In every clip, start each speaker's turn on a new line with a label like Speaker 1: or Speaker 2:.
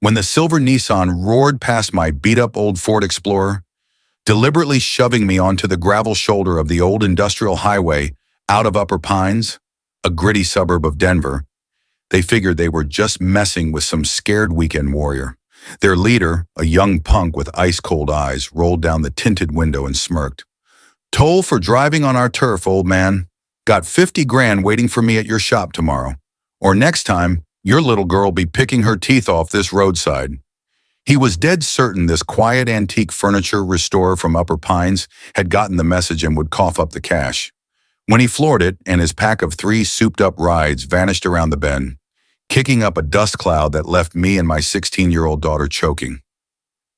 Speaker 1: when the silver Nissan roared past my beat-up old Ford Explorer, deliberately shoving me onto the gravel shoulder of the old industrial highway out of Upper Pines, a gritty suburb of Denver. They figured they were just messing with some scared weekend warrior. Their leader, a young punk with ice-cold eyes, rolled down the tinted window and smirked. "Toll for driving on our turf, old man. Got 50 grand waiting for me at your shop tomorrow. Or next time, your little girl be picking her teeth off this roadside." He was dead certain this quiet antique furniture restorer from Upper Pines had gotten the message and would cough up the cash. When he floored it and his pack of 3 souped-up rides vanished around the bend, kicking up a dust cloud that left me and my 16-year-old daughter choking,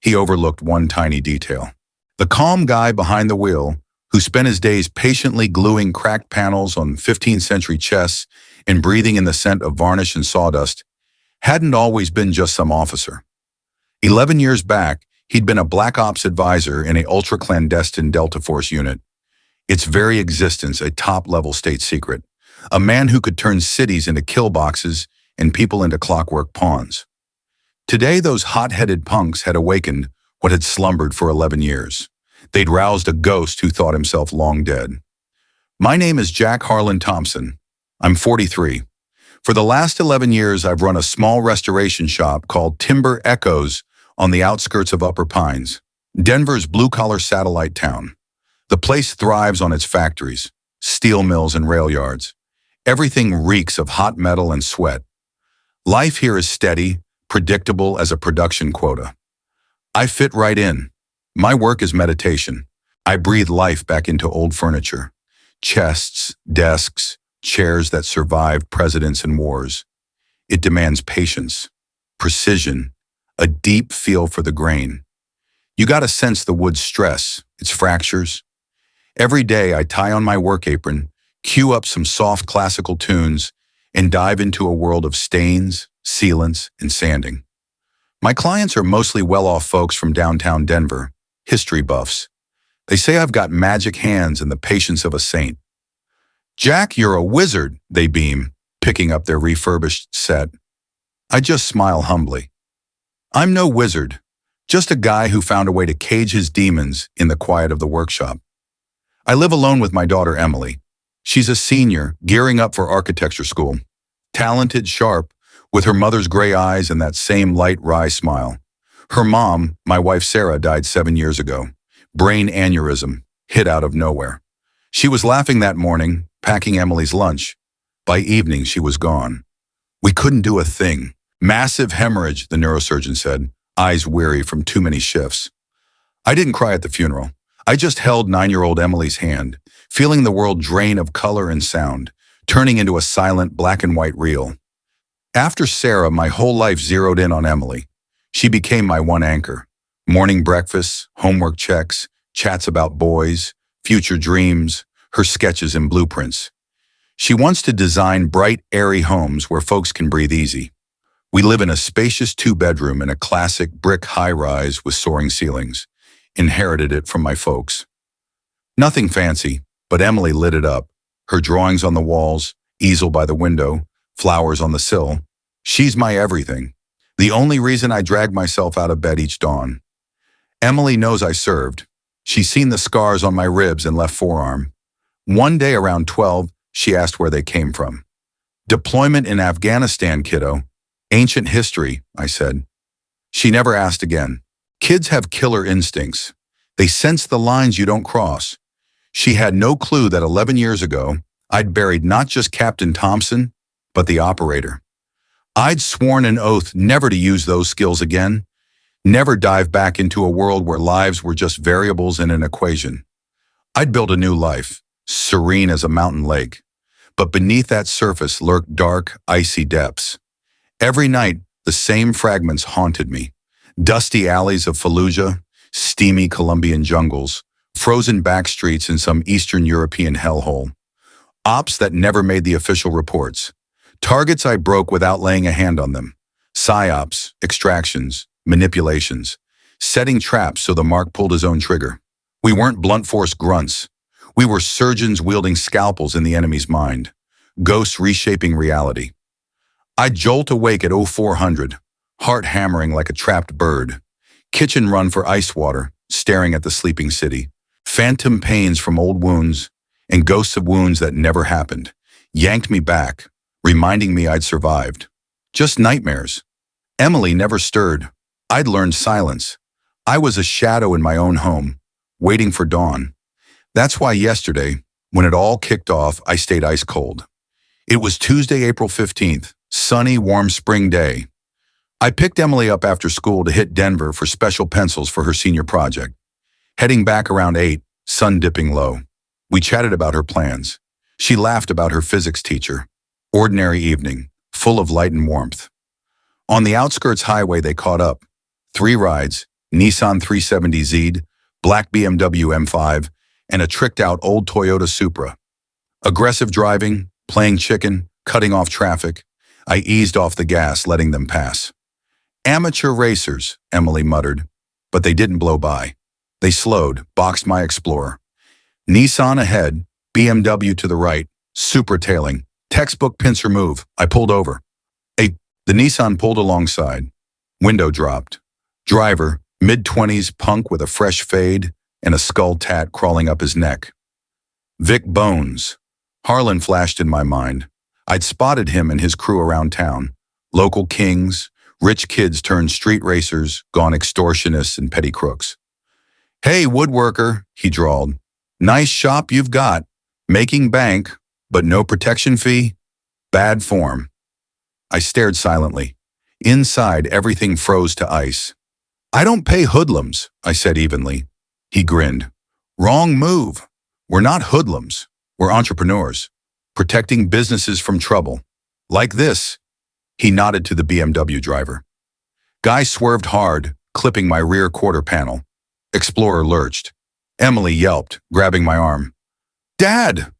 Speaker 1: he overlooked one tiny detail. The calm guy behind the wheel, who spent his days patiently gluing cracked panels on 15th-century chests and breathing in the scent of varnish and sawdust, hadn't always been just some officer. 11 years back, he'd been a black ops advisor in a ultra-clandestine Delta Force unit, its very existence a top-level state secret, a man who could turn cities into kill boxes and people into clockwork pawns. Today, those hot-headed punks had awakened what had slumbered for 11 years. They'd roused a ghost who thought himself long dead. My name is Jack Harlan Thompson. I'm 43. For the last 11 years, I've run a small restoration shop called Timber Echoes on the outskirts of Upper Pines, Denver's blue-collar satellite town. The place thrives on its factories, steel mills and rail yards. Everything reeks of hot metal and sweat. Life here is steady, predictable as a production quota. I fit right in. My work is meditation. I breathe life back into old furniture. Chests, desks, chairs that survived presidents and wars. It demands patience, precision, a deep feel for the grain. You gotta sense the wood's stress, its fractures. Every day I tie on my work apron, cue up some soft classical tunes, and dive into a world of stains, sealants, and sanding. My clients are mostly well-off folks from downtown Denver, history buffs. They say I've got magic hands and the patience of a saint. "Jack, you're a wizard," they beam, picking up their refurbished set. I just smile humbly. I'm no wizard, just a guy who found a way to cage his demons in the quiet of the workshop. I live alone with my daughter Emily. She's a senior, gearing up for architecture school. Talented, sharp, with her mother's gray eyes and that same light wry smile. Her mom, my wife Sarah, died 7 years ago. Brain aneurysm, hit out of nowhere. She was laughing that morning, packing Emily's lunch. By evening, she was gone. We couldn't do a thing. Massive hemorrhage, the neurosurgeon said, eyes weary from too many shifts. I didn't cry at the funeral. I just held 9-year-old Emily's hand, feeling the world drain of color and sound, turning into a silent black and white reel. After Sarah, my whole life zeroed in on Emily. She became my one anchor. Morning breakfasts, homework checks, chats about boys, future dreams, her sketches and blueprints. She wants to design bright, airy homes where folks can breathe easy. We live in a spacious 2-bedroom in a classic brick high-rise with soaring ceilings. Inherited it from my folks. Nothing fancy, but Emily lit it up. Her drawings on the walls, easel by the window, flowers on the sill. She's my everything. The only reason I drag myself out of bed each dawn. Emily knows I served. She's seen the scars on my ribs and left forearm. One day around 12, she asked where they came from. "Deployment in Afghanistan, kiddo. Ancient history," I said. She never asked again. Kids have killer instincts. They sense the lines you don't cross. She had no clue that 11 years ago, I'd buried not just Captain Thompson, but the operator. I'd sworn an oath never to use those skills again, never dive back into a world where lives were just variables in an equation. I'd build a new life, serene as a mountain lake. But beneath that surface lurked dark, icy depths. Every night, the same fragments haunted me. Dusty alleys of Fallujah, steamy Colombian jungles, frozen backstreets in some Eastern European hellhole. Ops that never made the official reports. Targets I broke without laying a hand on them. Psyops, extractions, manipulations. Setting traps so the mark pulled his own trigger. We weren't blunt force grunts. We were surgeons wielding scalpels in the enemy's mind. Ghosts reshaping reality. I'd jolt awake at 0400, heart hammering like a trapped bird. Kitchen run for ice water, staring at the sleeping city. Phantom pains from old wounds and ghosts of wounds that never happened yanked me back, reminding me I'd survived. Just nightmares. Emily never stirred. I'd learned silence. I was a shadow in my own home, waiting for dawn. That's why yesterday, when it all kicked off, I stayed ice cold. It was Tuesday, April 15th, sunny, warm spring day. I picked Emily up after school to hit Denver for special pencils for her senior project. Heading back around 8, sun dipping low. We chatted about her plans. She laughed about her physics teacher. Ordinary evening, full of light and warmth. On the outskirts highway they caught up. 3 rides, Nissan 370Z, black BMW M5, and a tricked-out old Toyota Supra. Aggressive driving, playing chicken, cutting off traffic. I eased off the gas, letting them pass. Amateur racers, Emily muttered, but they didn't blow by. They slowed, boxed my Explorer. Nissan ahead, BMW to the right, Supra tailing. Textbook pincer move. I pulled over. The Nissan pulled alongside. Window dropped. Driver, mid-20s punk with a fresh fade and a skull tat crawling up his neck. Vic Bones. Harlan flashed in my mind. I'd spotted him and his crew around town. Local kings, rich kids turned street racers, gone extortionists and petty crooks. "Hey, woodworker," he drawled. "Nice shop you've got. Making bank, but no protection fee? Bad form." I stared silently. Inside, everything froze to ice. "I don't pay hoodlums," I said evenly. He grinned. "Wrong move. We're not hoodlums. We're entrepreneurs, protecting businesses from trouble. Like this." He nodded to the BMW driver. Guy swerved hard, clipping my rear quarter panel. Explorer lurched. Emily yelped, grabbing my arm. "Dad!"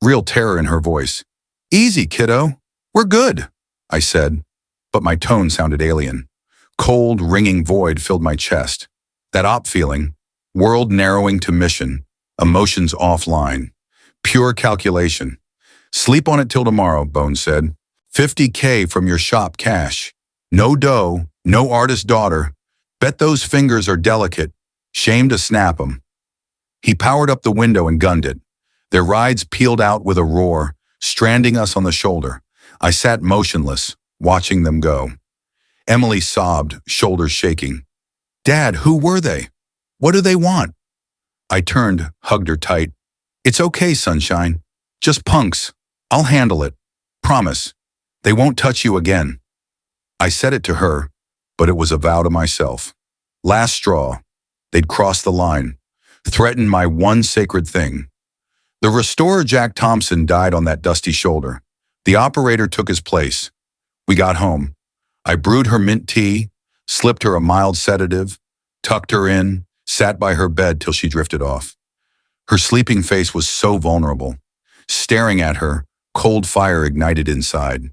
Speaker 1: Real terror in her voice. "Easy, kiddo. We're good," I said, but my tone sounded alien. Cold, ringing void filled my chest. That op feeling, world narrowing to mission, emotions offline. Pure calculation. "Sleep on it till tomorrow," Bones said. $50K from your shop cash. No dough, no artist daughter. Bet those fingers are delicate. Shame to snap 'em. He powered up the window and gunned it. Their rides peeled out with a roar, stranding us on the shoulder. I sat motionless, watching them go. Emily sobbed, shoulders shaking. "Dad, who were they? What do they want?" I turned, hugged her tight. "It's okay, sunshine. Just punks. I'll handle it. Promise. They won't touch you again." I said it to her, but it was a vow to myself. Last straw. They'd crossed the line, threatened my one sacred thing. The restorer Jack Thompson died on that dusty shoulder. The operator took his place. We got home. I brewed her mint tea, slipped her a mild sedative, tucked her in, sat by her bed till she drifted off. Her sleeping face was so vulnerable. Staring at her, cold fire ignited inside.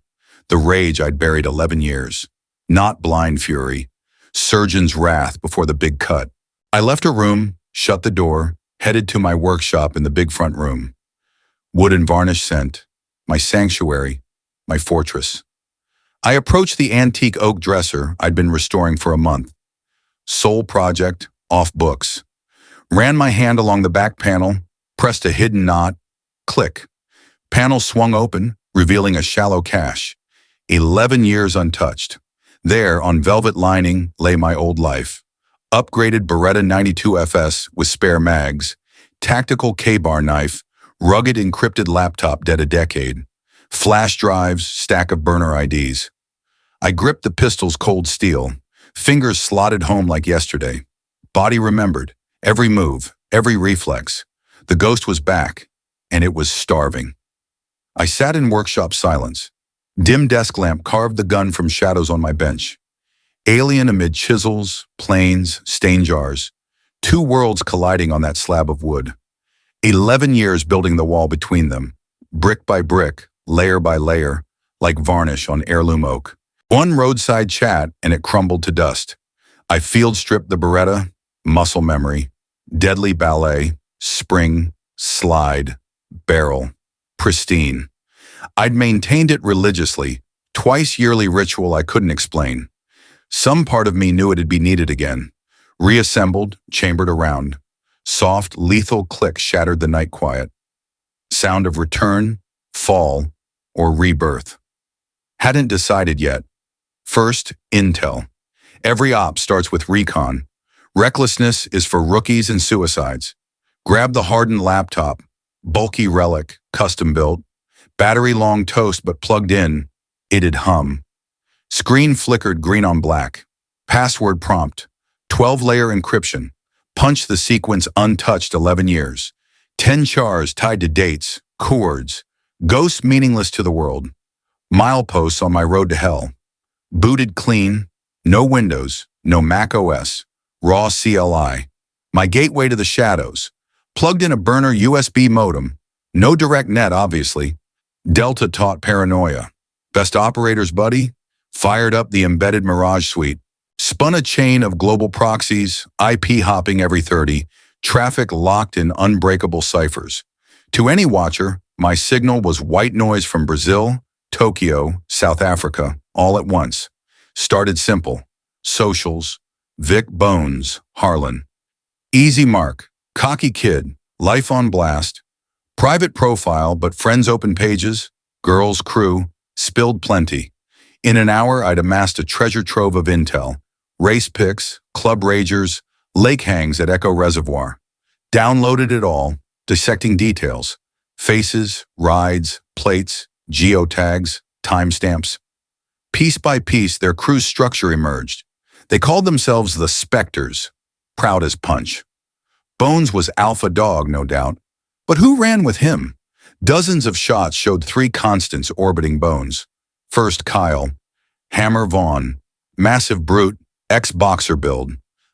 Speaker 1: The rage I'd buried 11 years. Not blind fury. Surgeon's wrath before the big cut. I left her room, shut the door, headed to my workshop in the big front room. Wood and varnish scent. My sanctuary. My fortress. I approached the antique oak dresser I'd been restoring for a month. Sole project, off books. Ran my hand along the back panel, pressed a hidden knot. Click. Panel swung open, revealing a shallow cache. 11 years untouched. There, on velvet lining, lay my old life. Upgraded Beretta 92 FS with spare mags, tactical K-bar knife, rugged encrypted laptop dead a decade, flash drives, stack of burner IDs. I gripped the pistol's cold steel, fingers slotted home like yesterday. Body remembered, every move, every reflex. The ghost was back, and it was starving. I sat in workshop silence. Dim desk lamp carved the gun from shadows on my bench. Alien amid chisels, planes, stain jars. 2 worlds colliding on that slab of wood. 11 years building the wall between them. Brick by brick, layer by layer, like varnish on heirloom oak. One roadside chat and it crumbled to dust. I field stripped the Beretta, muscle memory, deadly ballet, spring, slide, barrel, pristine. I'd maintained it religiously, twice yearly ritual I couldn't explain. Some part of me knew it'd be needed again. Reassembled, chambered around. Soft, lethal click shattered the night quiet. Sound of return, fall, or rebirth. Hadn't decided yet. First, intel. Every op starts with recon. Recklessness is for rookies and suicides. Grab the hardened laptop, bulky relic, custom built. Battery long toast but plugged in, it'd hum. Screen flickered green on black. Password prompt, 12-layer encryption. Punch the sequence untouched 11 years. 10 chars tied to dates, chords. Ghosts meaningless to the world. Mileposts on my road to hell. Booted clean, no Windows, no Mac OS, raw CLI. My gateway to the shadows. Plugged in a burner USB modem. No direct net, obviously. Delta taught paranoia. Best operator's buddy? Fired up the embedded Mirage suite. Spun a chain of global proxies, IP hopping every 30, traffic locked in unbreakable ciphers. To any watcher, my signal was white noise from Brazil, Tokyo, South Africa, all at once. Started simple. Socials. Vic Bones, Harlan. Easy mark. Cocky kid. Life on blast. Private profile, but friends open pages. Girls crew. Spilled plenty. In an hour, I'd amassed a treasure trove of intel. Race pics, club ragers, lake hangs at Echo Reservoir. Downloaded it all, dissecting details. Faces, rides, plates, geotags, timestamps. Piece by piece, their crew's structure emerged. They called themselves the Spectres, proud as punch. Bones was alpha dog, no doubt. But who ran with him? Dozens of shots showed three constants orbiting Bones. First, Kyle. Hammer Vaughn. Massive brute, ex-boxer build.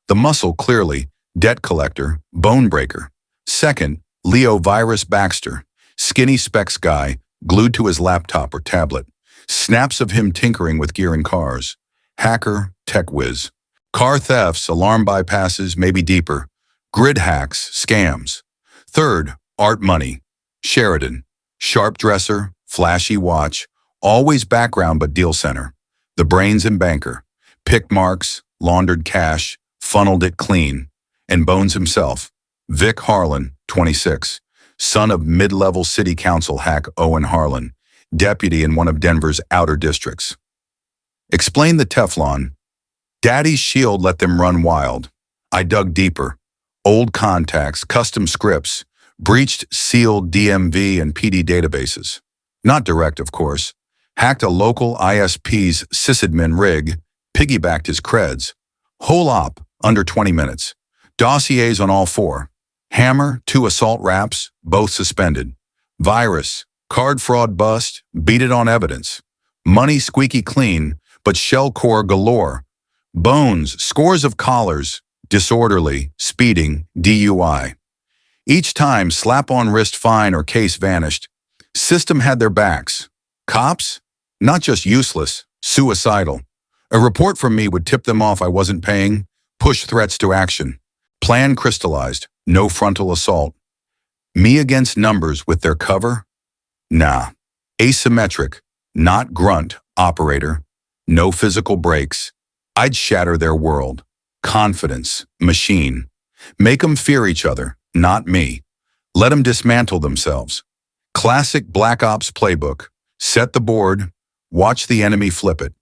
Speaker 1: The muscle clearly, debt collector, bone breaker. Second, Leo Virus Baxter. Skinny specs guy, glued to his laptop or tablet. Snaps of him tinkering with gear and cars. Hacker, tech whiz. Car thefts, alarm bypasses, maybe deeper. Grid hacks, scams. Third, Art Money. Sheridan. Sharp dresser, flashy watch. Always background but deal center. The brains and banker. Picked marks, laundered cash, funneled it clean. And Bones himself. Vic Harlan, 26. Son of mid-level city council hack Owen Harlan. Deputy in one of Denver's outer districts. Explain the Teflon. Daddy's shield let them run wild. I dug deeper. Old contacts, custom scripts, breached sealed DMV and PD databases. Not direct, of course. Hacked a local ISP's sysadmin rig, piggybacked his creds. Whole op, under 20 minutes. Dossiers on all four. Hammer, 2 assault raps, both suspended. Virus, card fraud bust, beat it on evidence. Money squeaky clean, but shell core galore. Bones, scores of collars, disorderly, speeding, DUI. Each time, slap on wrist fine or case vanished. System had their backs. Cops? Not just useless, suicidal. A report from me would tip them off I wasn't paying, push threats to action. Plan crystallized, no frontal assault. Me against numbers with their cover? Nah. Asymmetric, not grunt, operator. No physical breaks. I'd shatter their world. Confidence, machine. Make them fear each other, not me. Let them dismantle themselves. Classic Black Ops playbook. Set the board, watch the enemy flip it.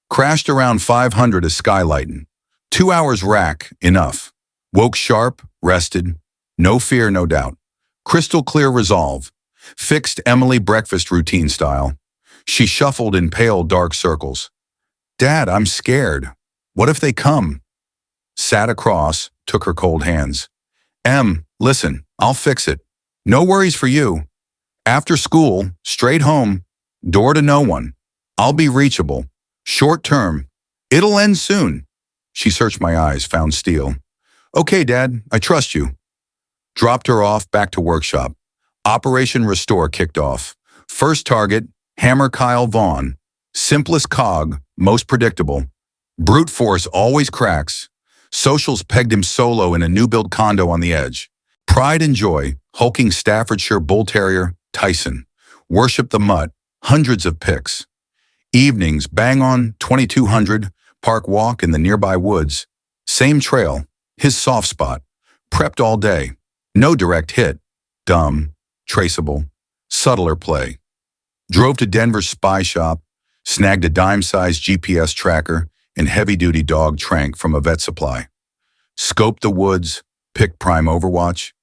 Speaker 1: Crashed around 500 as skylighting. 2 hours rack, enough. Woke sharp, rested. No fear, no doubt. Crystal clear resolve. Fixed Emily breakfast routine style. She shuffled in pale dark circles. Dad, I'm scared. What if they come? Sat across, took her cold hands. Listen, I'll fix it. No worries for you. After school, straight home, door to no one. I'll be reachable. Short term. It'll end soon. She searched my eyes, found steel. Okay, Dad, I trust you. Dropped her off, back to workshop. Operation Restore kicked off. First target, Hammer Kyle Vaughn. Simplest cog, most predictable. Brute force always cracks. Socials pegged him solo in a new-built condo on the edge. Pride and joy, hulking Staffordshire Bull Terrier, Tyson. Worship the mutt, hundreds of pics. Evenings, bang on, 2200, Park walk in the nearby woods. Same trail, his soft spot. Prepped all day. No direct hit. Dumb, traceable, subtler play. Drove to Denver's spy shop, snagged a dime-sized GPS tracker and heavy-duty dog trank from a vet supply. Scoped the woods, picked prime overwatch.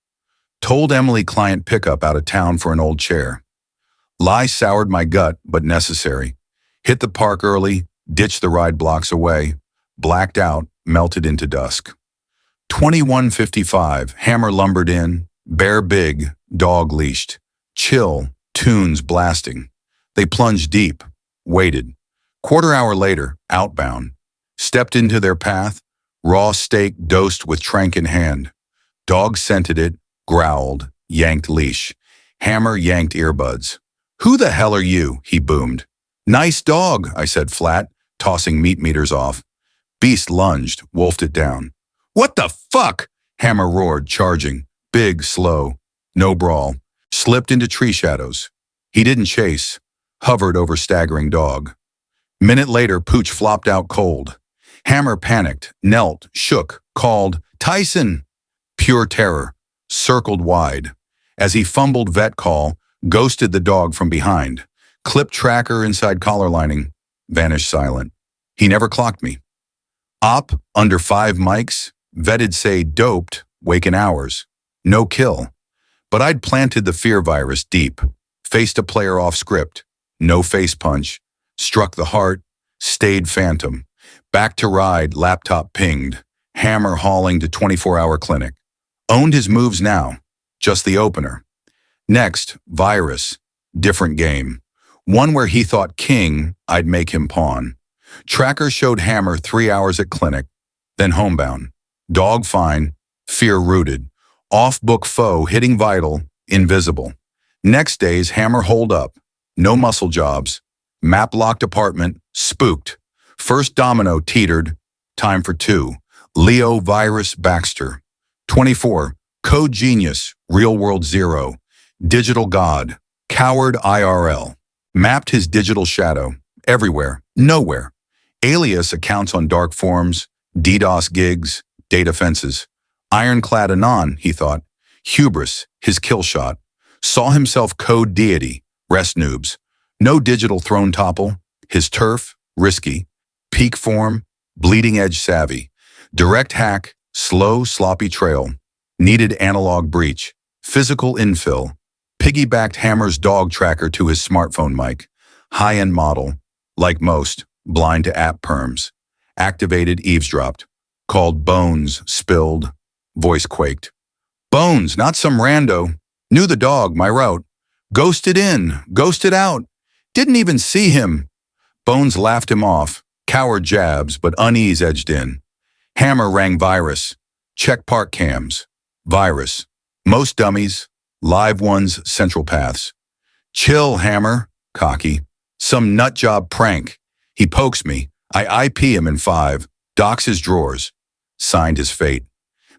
Speaker 1: Told Emily client pickup out of town for an old chair. Lie soured my gut, but necessary. Hit the park early, ditched the ride blocks away. Blacked out, melted into dusk. 21:55, hammer lumbered in, bear big, dog leashed. Chill, tunes blasting. They plunged deep, waited. Quarter hour later, outbound. Stepped into their path, raw steak dosed with trank in hand. Dog scented it, growled, yanked leash. Hammer yanked earbuds. "Who the hell are you?" he boomed. "Nice dog," I said flat, tossing meat meters off. Beast lunged, wolfed it down. "What the fuck?" Hammer roared, charging. Big, slow. No brawl. Slipped into tree shadows. He didn't chase. Hovered over staggering dog. Minute later, Pooch flopped out cold. Hammer panicked, knelt, shook, called, "Tyson!" Pure terror. Circled wide. As he fumbled vet call, ghosted the dog from behind. Clipped tracker inside collar lining. Vanished silent. He never clocked me. Op, under 5 mics, vetted say doped, waken hours. No kill. But I'd planted the fear virus deep. Faced a player off script. No face punch. Struck the heart. Stayed phantom. Back to ride, laptop pinged. Hammer hauling to 24-hour clinic. Owned his moves now. Just the opener. Next, virus. Different game. One where he thought king, I'd make him pawn. Tracker showed Hammer 3 hours at clinic. Then homebound. Dog fine. Fear rooted. Off-book foe hitting vital. Invisible. Next days, Hammer holed up. No muscle jobs. Map-locked apartment. Spooked. First domino teetered. Time for 2. Leo Virus Baxter. 24. Code Genius. Real World 0. Digital God. Coward IRL. Mapped his digital shadow. Everywhere. Nowhere. Alias accounts on dark forms. DDoS gigs. Data fences. Ironclad anon, he thought. Hubris. His kill shot. Saw himself code deity. Rest noobs. No digital throne topple. His turf. Risky. Peak form. Bleeding edge savvy. Direct hack. Slow, sloppy trail. Needed analog breach. Physical infill. Piggybacked Hammer's dog tracker to his smartphone mic. High-end model. Like most, blind to app perms. Activated, eavesdropped. Called Bones, spilled. Voice quaked. "Bones, not some rando. Knew the dog, my route. Ghosted in, ghosted out. Didn't even see him." Bones laughed him off. Coward jabs, but unease edged in. Hammer rang virus. Check park cams. Virus. Most dummies. Live ones, central paths. "Chill, Hammer." Cocky. "Some nut job prank. He pokes me. I IP him in 5. Docks his drawers." Signed his fate.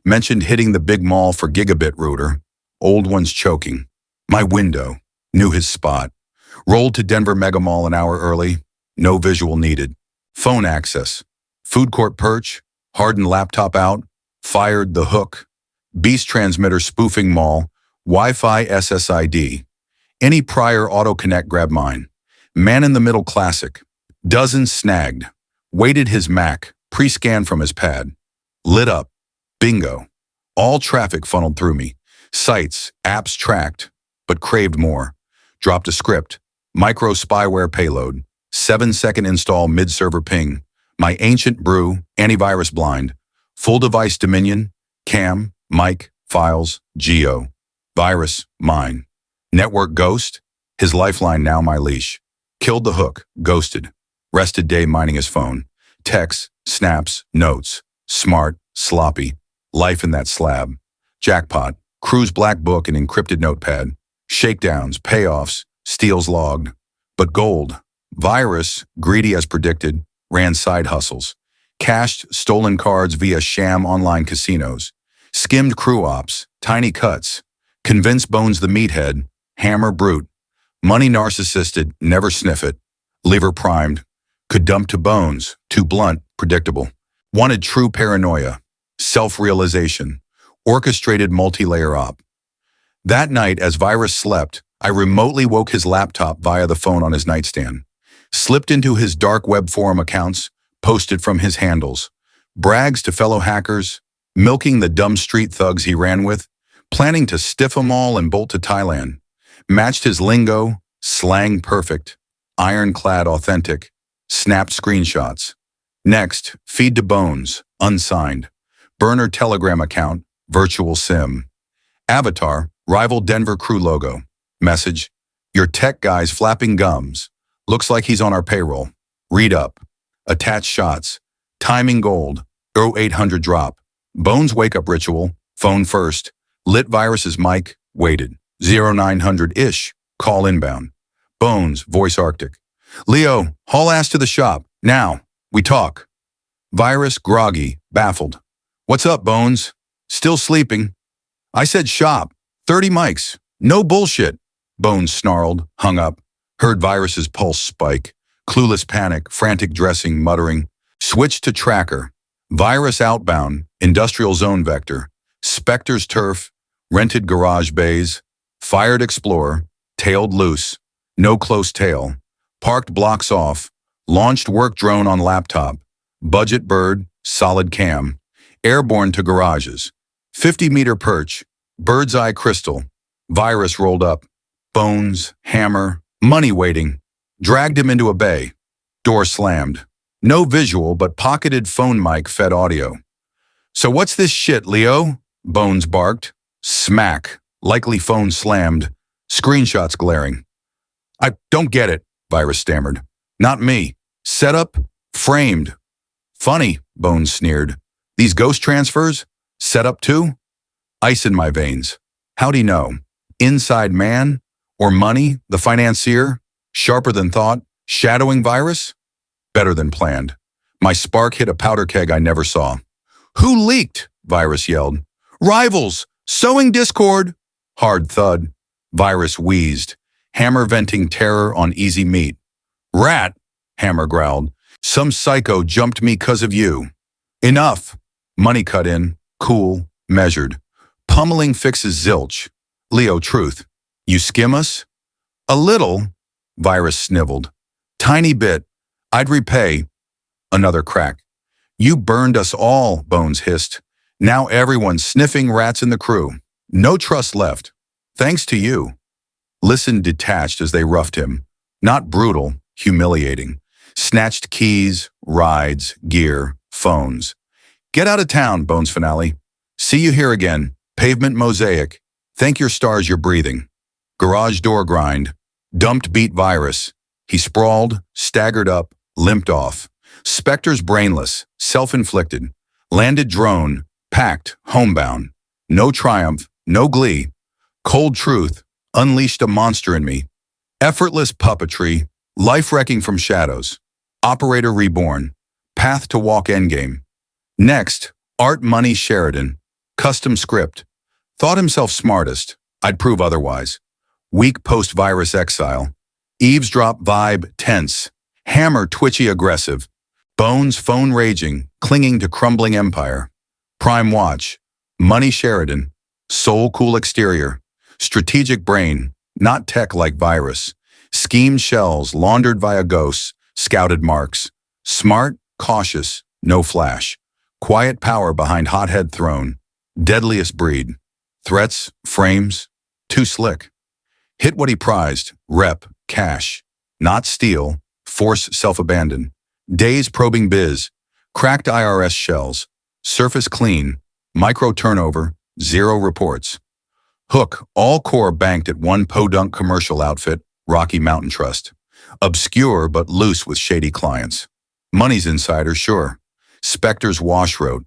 Speaker 1: Mentioned hitting the big mall for gigabit router. Old ones choking. My window. Knew his spot. Rolled to Denver Mega Mall an hour early. No visual needed. Phone access. Food court perch. Hardened laptop out. Fired the hook. Beast transmitter spoofing mall. Wi-Fi SSID. Any prior auto-connect grab mine. Man in the middle classic. Dozens snagged. Weighted his Mac. Pre-scan from his pad. Lit up. Bingo. All traffic funneled through me. Sites, apps tracked, but craved more. Dropped a script. Micro spyware payload. 7-second install mid-server ping. My ancient brew, antivirus blind. Full device dominion. Cam, mic, files, geo. Virus, mine. Network ghost. His lifeline now my leash. Killed the hook, ghosted. Rested day mining his phone. Texts, snaps, notes. Smart, sloppy. Life in that slab. Jackpot. Cruise black book and encrypted notepad. Shakedowns, payoffs, steals logged. But gold. Virus, greedy as predicted, ran side hustles. Cashed stolen cards via sham online casinos. Skimmed crew ops, tiny cuts. Convinced Bones the meathead, Hammer brute. Money narcissisted, never sniff it. Lever primed. Could dump to bones, too blunt, predictable. Wanted true paranoia, self-realization, orchestrated multi-layer op. That night, as Virus slept, I remotely woke his laptop via the phone on his nightstand, slipped into his dark web forum accounts, posted from his handles, brags to fellow hackers, milking the dumb street thugs he ran with, planning to stiff 'em all and bolt to Thailand. Matched his lingo, slang perfect, ironclad authentic, snapped screenshots. Next, feed to bones, unsigned. Burner Telegram account, virtual sim. Avatar, rival Denver crew logo. Message, your tech guy's flapping gums. Looks like he's on our payroll. Read up. Attached shots. Timing gold. 0800 drop. Bones wake-up ritual. Phone first. Lit Virus's mic. Waited. 0900-ish. Call inbound. Bones, voice arctic. Leo, haul ass to the shop. Now. We talk. Virus, groggy, baffled. What's up, Bones? Still sleeping. I said shop. 30 mics. No bullshit. Bones snarled, hung up. Heard Virus's pulse spike. Clueless panic, frantic dressing, muttering. Switched to tracker. Virus outbound, industrial zone vector. Spectre's turf, rented garage bays. Fired Explorer, tailed loose. No close tail. Parked blocks off. Launched work drone on laptop. Budget bird, solid cam. Airborne to garages. 50-meter perch. Bird's eye crystal. Virus rolled up. Bones, hammer, money waiting. Dragged him into a bay. Door slammed. No visual, but pocketed phone mic fed audio. So what's this shit, Leo? Bones barked. Smack. Likely phone slammed. Screenshots glaring. I don't get it, Virus stammered. Not me. Setup? Framed. Funny, Bones sneered. These ghost transfers? Setup too? Ice in my veins. How'd he know? Inside man? Or money, the financier? Sharper than thought? Shadowing Virus? Better than planned. My spark hit a powder keg I never saw. Who leaked? Virus yelled. Rivals! Sowing discord! Hard thud. Virus wheezed. Hammer venting terror on easy meat. Rat! Hammer growled. Some psycho jumped me 'cause of you. Enough! Money cut in. Cool. Measured. Pummeling fixes zilch. Leo, truth. You skim us? A little. Virus sniveled. Tiny bit. I'd repay. Another crack. You burned us all, Bones hissed. Now everyone's sniffing rats in the crew. No trust left. Thanks to you. Listened detached as they roughed him. Not brutal, humiliating. Snatched keys, rides, gear, phones. Get out of town, Bones finale. See you here again. Pavement mosaic. Thank your stars you're breathing. Garage door grind. Dumped beat Virus. He sprawled, staggered up, limped off. Spectre's brainless, self-inflicted. Landed drone, packed, homebound. No triumph, no glee. Cold truth, unleashed a monster in me. Effortless puppetry, life-wrecking from shadows. Operator reborn. Path to walk endgame. Next, Art Money Sheridan. Custom script. Thought himself smartest. I'd prove otherwise. Weak post-virus exile. Eavesdrop vibe tense. Hammer twitchy aggressive. Bones phone raging, clinging to crumbling empire. Prime watch. Money Sheridan. Soul cool exterior. Strategic brain. Not tech like Virus. Schemed shells laundered via ghosts. Scouted marks. Smart, cautious, no flash. Quiet power behind hothead throne. Deadliest breed. Threats, frames, too slick. Hit what he prized, rep, cash. Not steal, force self-abandon. Days probing biz, cracked IRS shells. Surface clean, micro turnover, zero reports. Hook, all core banked at one podunk commercial outfit, Rocky Mountain Trust. Obscure but loose with shady clients. Money's insider, sure. Spectre's wash road.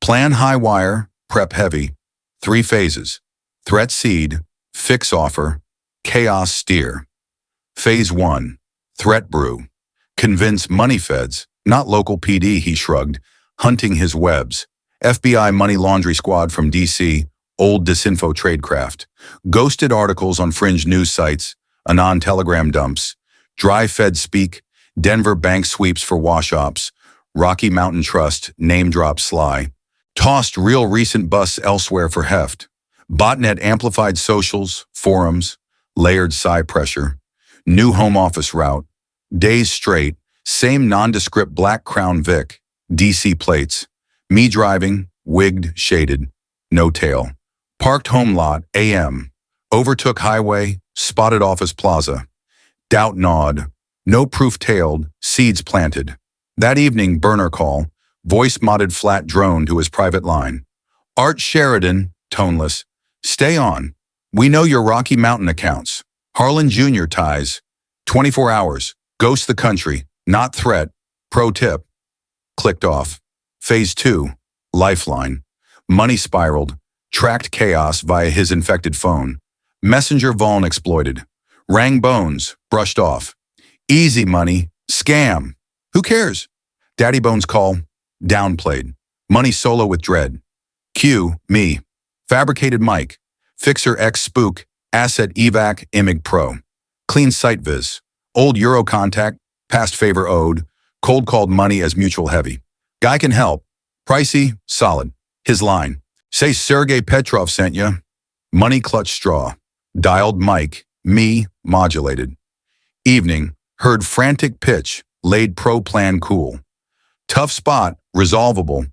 Speaker 1: Plan high wire, prep heavy. 3 phases. Threat seed, fix offer, chaos steer. Phase 1. Threat brew. Convince money feds, not local PD, he shrugged, hunting his webs. FBI money laundry squad from DC, old disinfo tradecraft. Ghosted articles on fringe news sites, anon telegram dumps. Dry fed speak, Denver bank sweeps for wash ops. Rocky Mountain Trust, name drop sly. Tossed real recent busts elsewhere for heft. Botnet amplified socials, forums, layered psi pressure. New home office route. Days straight, same nondescript black Crown Vic. DC plates. Me driving, wigged, shaded. No tail. Parked home lot, AM. Overtook highway, spotted office plaza. Doubt gnawed. No proof tailed, seeds planted. That evening, burner call. Voice modded flat drone to his private line. Art Sheridan, toneless. Stay on. We know your Rocky Mountain accounts. Harlan Jr. ties. 24 hours. Ghost the country. Not threat. Pro tip. Clicked off. Phase 2. Lifeline. Money spiraled. Tracked chaos via his infected phone. Messenger vuln exploited. Rang bones. Brushed off. Easy money. Scam. Who cares? Daddy Bones call. Downplayed. Money solo with dread. Q. Me. Fabricated mic. Fixer X spook. Asset evac imig pro. Clean site viz. Old Euro contact. Past favor owed. Cold called money as mutual heavy. Guy can help. Pricey. Solid. His line. Say Sergey Petrov sent ya. Money clutch straw. Dialed mic. Me. Modulated. Evening. Heard frantic pitch. Laid pro plan cool. Tough spot. Resolvable.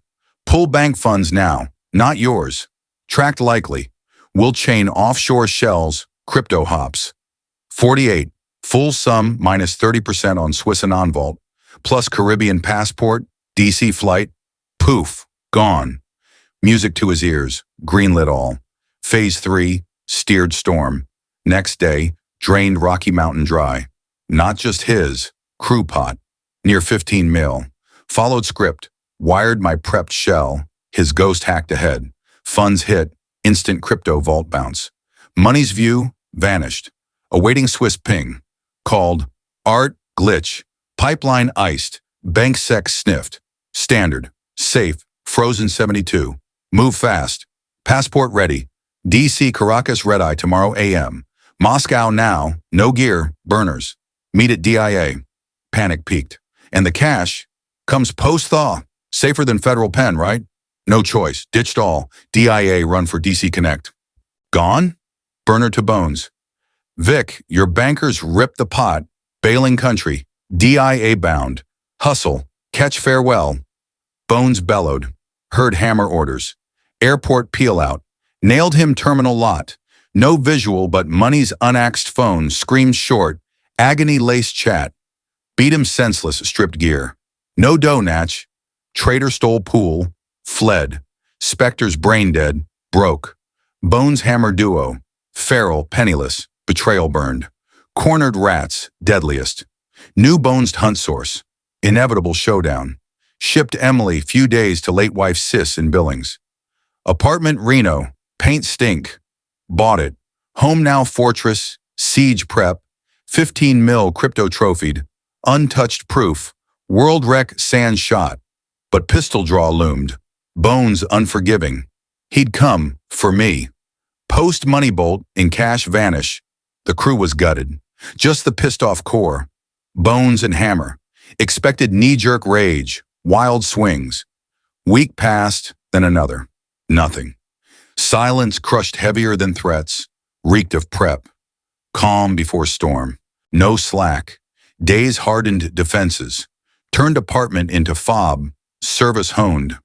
Speaker 1: Pull bank funds now. Not yours. Tracked likely. Will chain offshore shells. Crypto hops. 48. Full sum minus 30% on Swiss non-vault. Plus Caribbean passport. DC flight. Poof. Gone. Music to his ears. Greenlit all. Phase 3. Steered storm. Next day. Drained Rocky Mountain dry. Not just his. Crew pot. Near 15 mil. Followed script. Wired my prepped shell. His ghost hacked ahead. Funds hit. Instant crypto vault bounce. Money's view. Vanished. Awaiting Swiss ping. Called. Art. Glitch. Pipeline iced. Bank sec sniffed. Standard. Safe. Frozen 72. Move fast. Passport ready. DC Caracas red eye tomorrow AM. Moscow now. No gear. Burners. Meet at DIA. Panic peaked. And the cash comes post-thaw. Safer than federal pen, right? No choice. Ditched all. DIA run for DC Connect. Gone? Burner to bones. Vic, your bankers ripped the pot. Bailing country. DIA bound. Hustle. Catch farewell. Bones bellowed. Heard hammer orders. Airport peel out. Nailed him terminal lot. No visual but money's unaxed phone screams short. Agony lace chat. Beat him senseless, stripped gear. No dough natch. Trader stole pool. Fled. Spectre's brain dead. Broke. Bones hammer duo. Feral, penniless. Betrayal burned. Cornered rats. Deadliest. New Bones hunt source. Inevitable showdown. Shipped Emily few days to late wife Sis in Billings. Apartment Reno. Paint stink. Bought it. Home now fortress. Siege prep. 15 mil crypto trophied. Untouched proof. World rec sand shot. But pistol draw loomed. Bones unforgiving. He'd come, for me. Post money bolt, in cash vanish. The crew was gutted. Just the pissed off core. Bones and hammer. Expected knee-jerk rage. Wild swings. Week passed, then another. Nothing. Silence crushed heavier than threats. Reeked of prep. Calm before storm. No slack. Days hardened defenses. Turned apartment into fob. Service honed.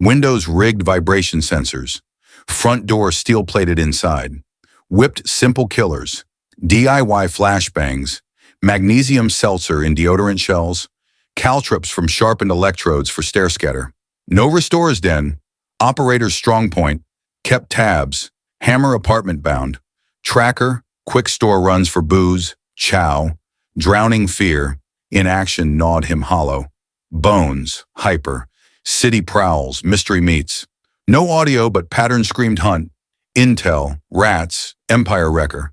Speaker 1: Windows rigged vibration sensors. Front door steel-plated inside. Whipped simple killers. DIY flashbangs. Magnesium seltzer in deodorant shells. Caltrops from sharpened electrodes for stair scatter. No restores den. Operator's strong point. Kept tabs. Hammer apartment bound. Tracker. Quick store runs for booze. Chow. Drowning fear. Inaction gnawed him hollow. Bones. Hyper. City prowls. Mystery meets. No audio but pattern screamed hunt. Intel. Rats. Empire wrecker.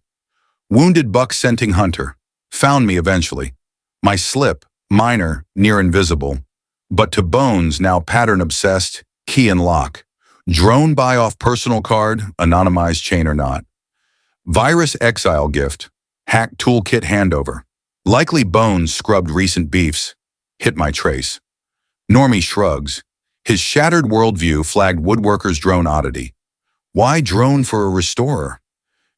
Speaker 1: Wounded buck scenting hunter. Found me eventually. My slip. Minor. Near invisible. But to Bones now pattern obsessed. Key and lock. Drone buy off personal card. Anonymized chain or not. Virus exile gift. Hack toolkit handover. Likely Bones scrubbed recent beefs. Hit my trace. Normie shrugs. His shattered worldview flagged woodworker's drone oddity. Why drone for a restorer?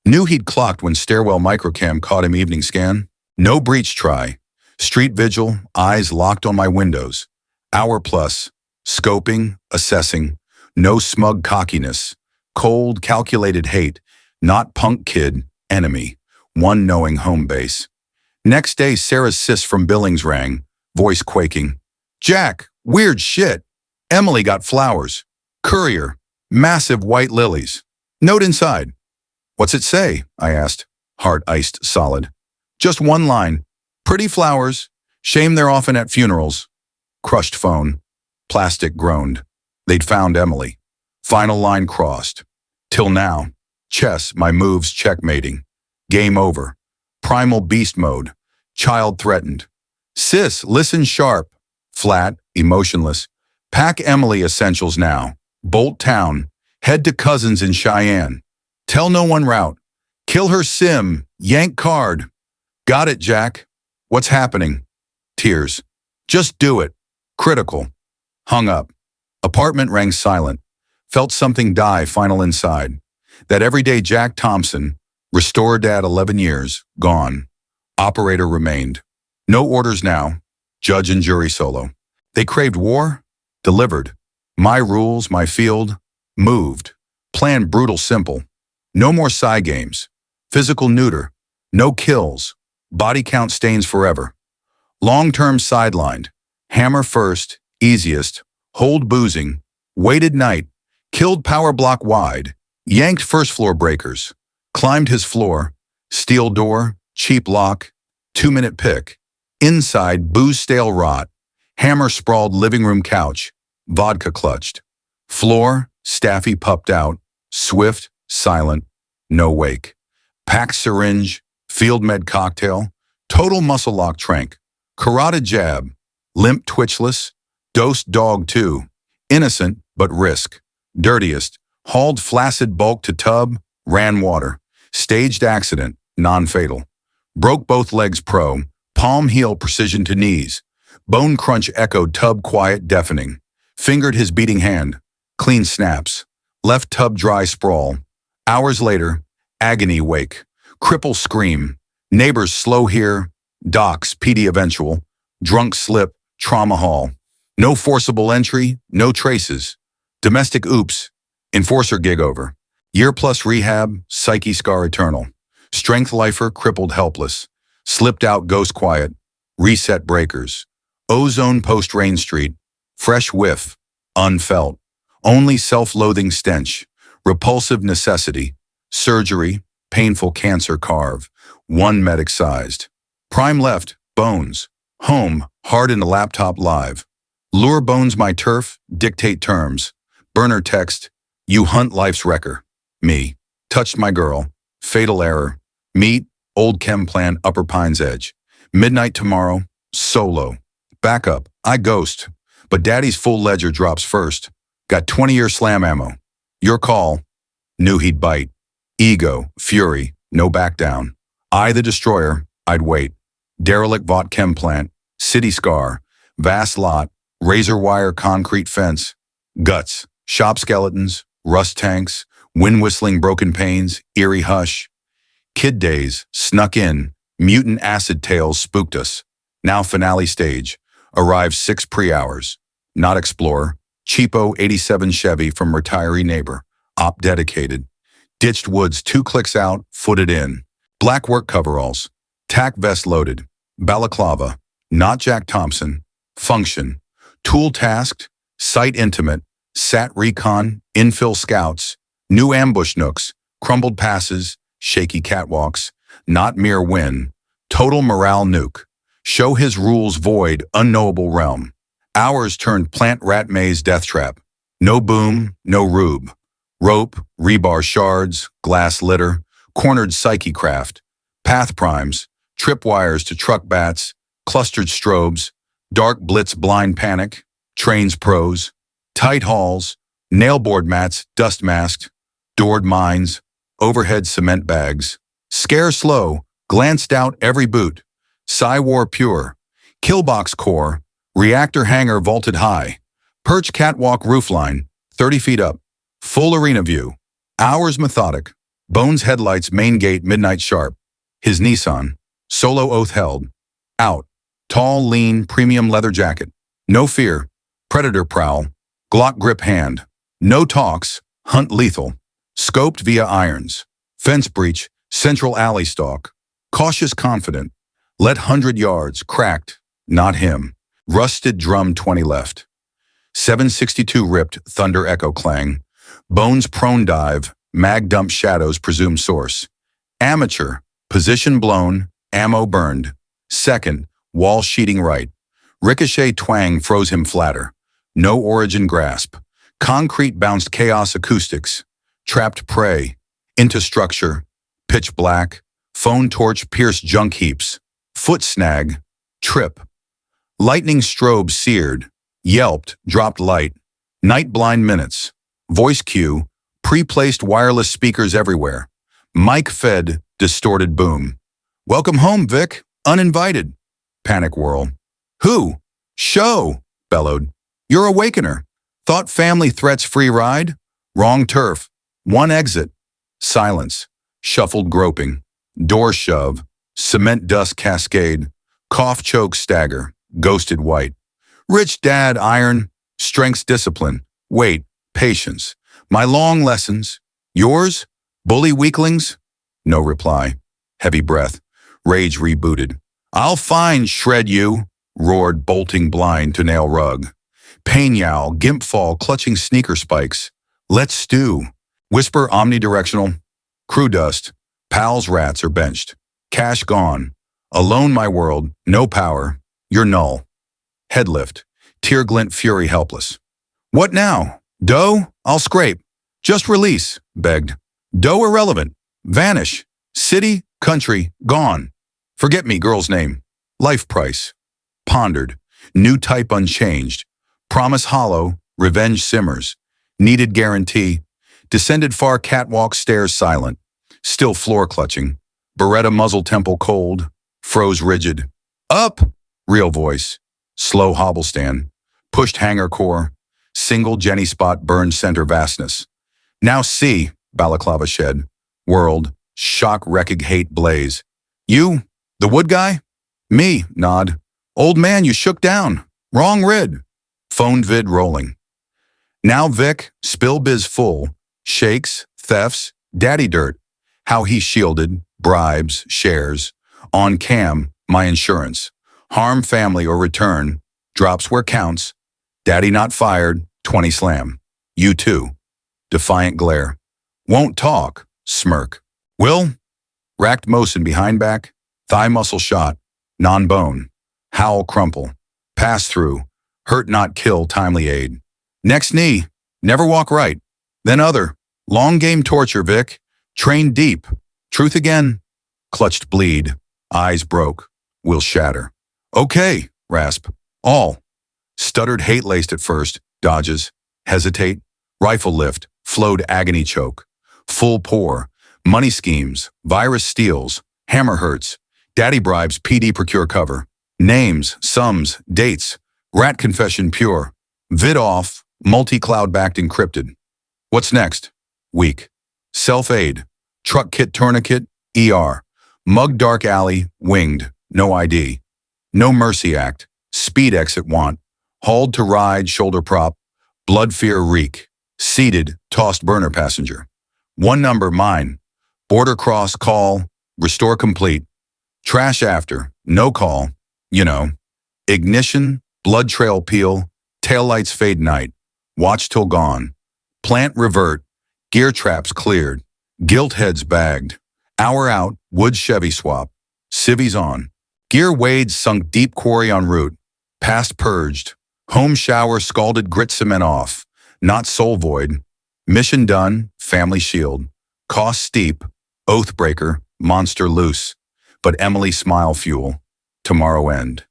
Speaker 1: Knew he'd clocked when stairwell microcam caught him evening scan. No breach try. Street vigil, eyes locked on my windows. Hour plus. Scoping, assessing. No smug cockiness. Cold, calculated hate. Not punk kid, enemy. One knowing home base. Next day, Sarah's sis from Billings rang, voice quaking. Jack, weird shit. Emily got flowers. Courier, massive white lilies. Note inside. What's it say? I asked, heart iced solid. Just one line. Pretty flowers. Shame they're often at funerals. Crushed phone. Plastic groaned. They'd found Emily. Final line crossed. Till now. Chess, my moves checkmating. Game over. Primal beast mode. Child threatened. Sis, listen sharp. Flat, emotionless. Pack Emily essentials now. Bolt town. Head to cousins in Cheyenne. Tell no one route. Kill her sim. Yank card. Got it, Jack. What's happening? Tears. Just do it. Critical. Hung up. Apartment rang silent. Felt something die final inside. That everyday Jack Thompson, restored dad 11 years, gone. Operator remained. No orders now. Judge and jury solo. They craved war? Delivered. My rules, my field. Moved. Plan brutal simple. No more side games. Physical neuter. No kills. Body count stains forever. Long-term sidelined. Hammer first. Easiest. Hold boozing. Waited night. Killed power block wide. Yanked first floor breakers. Climbed his floor. Steel door. Cheap lock. 2-minute pick. Inside booze stale rot. Hammer sprawled living room couch. Vodka clutched. Floor. Staffy pupped out. Swift. Silent. No wake. Packed syringe. Field med cocktail. Total muscle lock trank. Carotid jab. Limp twitchless. Dosed dog too. Innocent, but risk. Dirtiest. Hauled flaccid bulk to tub. Ran water. Staged accident. Non-fatal. Broke both legs pro. Palm heel precision to knees. Bone crunch echoed tub quiet deafening. Fingered his beating hand. Clean snaps. Left tub dry sprawl. Hours later, agony wake. Cripple scream. Neighbors slow here. Docs, PD eventual. Drunk slip. Trauma hall. No forcible entry. No traces. Domestic oops. Enforcer gig over. Year plus rehab. Psyche scar eternal. Strength lifer crippled helpless. Slipped out ghost quiet. Reset breakers. Ozone post Rain Street. Fresh whiff. Unfelt. Only self-loathing stench. Repulsive necessity. Surgery. Painful cancer carve. One medic sized. Prime left. Bones. Home. Hard in the laptop live. Lure Bones my turf. Dictate terms. Burner text. You hunt life's wrecker. Me. Touched my girl. Fatal error. Meet. Old chem plan Upper Pines Edge. Midnight tomorrow. Solo. Backup. I ghost. But daddy's full ledger drops first. Got 20-year slam ammo. Your call. Knew he'd bite. Ego. Fury. No back down. I the destroyer. I'd wait. Derelict Vought chem plant. City scar. Vast lot. Razor wire concrete fence. Guts. Shop skeletons. Rust tanks. Wind whistling broken panes. Eerie hush. Kid days. Snuck in. Mutant acid tails spooked us. Now finale stage. Arrived 6 pre-hours. Not explorer. Cheapo 87 Chevy from retiree neighbor. Op dedicated. Ditched woods 2 clicks out. Footed in. Black work coveralls. Tack vest loaded. Balaclava. Not Jack Thompson. Function. Tool tasked. Site intimate. Sat recon. Infill scouts. New ambush nooks. Crumbled passes. Shaky catwalks. Not mere win. Total morale nuke. Show his rules void. Unknowable realm. Hours turned plant rat maze death trap. No boom. No rube. Rope. Rebar shards. Glass litter. Cornered psyche craft. Path primes. Tripwires to truck bats. Clustered strobes. Dark blitz blind panic. Trains pros. Tight halls. Nailboard mats dust masked. Doored mines. Overhead cement bags. Scare slow. Glanced out every boot. Psy War Pure, Killbox Core, Reactor Hangar vaulted high, Perch Catwalk Roofline, 30 feet up, full arena view, hours methodic, Bones headlights main gate midnight sharp, his Nissan, solo oath held, out, tall, lean, premium leather jacket, no fear, predator prowl, Glock grip hand, no talks, hunt lethal, scoped via irons, fence breach, central alley stalk, cautious confident, let 100 yards, cracked, not him, rusted drum 20 left, 762 ripped, thunder echo clang, Bones prone dive, mag dump shadows presumed source, amateur, position blown, ammo burned, second, wall sheeting right, ricochet twang froze him flatter, no origin grasp, concrete bounced chaos acoustics, trapped prey, into structure, pitch black, phone torch pierced junk heaps, foot snag, trip, lightning strobe seared, yelped, dropped light, night blind minutes, voice cue, pre-placed wireless speakers everywhere, mic fed, distorted boom. Welcome home, Vic, uninvited. Panic whirl. Who? Show, bellowed. You're Awakener. Thought family threats free ride? Wrong turf. One exit. Silence. Shuffled groping. Door shove. Cement dust cascade. Cough choke stagger. Ghosted white. Rich dad iron. Strengths discipline. Wait. Patience. My long lessons. Yours? Bully weaklings? No reply. Heavy breath. Rage rebooted. I'll fine shred you, roared bolting blind to nail rug. Pain yowl, gimp fall, clutching sneaker spikes. Let's stew. Whisper omnidirectional. Crew dust. Pals rats are benched. Cash gone. Alone my world. No power. You're null. Head lift. Tear glint fury helpless. What now? Dough? I'll scrape. Just release, begged. Dough irrelevant. Vanish. City, country, gone. Forget me, girl's name. Life price. Pondered. New type unchanged. Promise hollow. Revenge simmers. Needed guarantee. Descended far catwalk stairs silent. Still floor clutching. Beretta muzzle temple cold. Froze rigid. Up! Real voice. Slow hobble stand. Pushed hanger core. Single Jenny spot burned center vastness. Now see, balaclava shed. World. Shock wreckig hate blaze. You? The wood guy? Me, nod. Old man, you shook down. Wrong rid. Phone vid rolling. Now Vic, spill biz full. Shakes, thefts, daddy dirt. How he shielded, bribes, shares. On cam, my insurance. Harm family or return. Drops where counts. Daddy not fired, 20 slam. You too. Defiant glare. Won't talk, smirk. Will? Racked motion behind back. Thigh muscle shot. Non-bone. Howl crumple. Pass through. Hurt not kill timely aid. Next knee. Never walk right. Then other. Long game torture, Vic. Train deep. Truth again. Clutched bleed. Eyes broke. Will shatter. Okay, rasp. All. Stuttered hate-laced at first. Dodges. Hesitate. Rifle lift. Flowed agony choke. Full pour. Money schemes. Virus steals. Hammer hurts. Daddy bribes PD procure cover. Names, sums, dates. Rat confession pure. Vid off. Multi-cloud backed encrypted. What's next? Weak. Self-aid. Truck kit tourniquet. ER. Mug dark alley. Winged. No ID. No mercy act. Speed exit want. Hauled to ride shoulder prop. Blood fear reek. Seated. Tossed burner passenger. One number mine. Border cross call. Restore complete. Trash after. No call. You know. Ignition. Blood trail peel. Taillights fade night. Watch till gone. Plant revert. Gear traps cleared. Gilt heads bagged. Hour out. Wood Chevy swap. Civvies on. Gear wades sunk deep quarry en route. Past purged. Home shower scalded grit cement off. Not soul void. Mission done. Family shield. Cost steep. Oath breaker. Monster loose. But Emily smile fuel. Tomorrow end.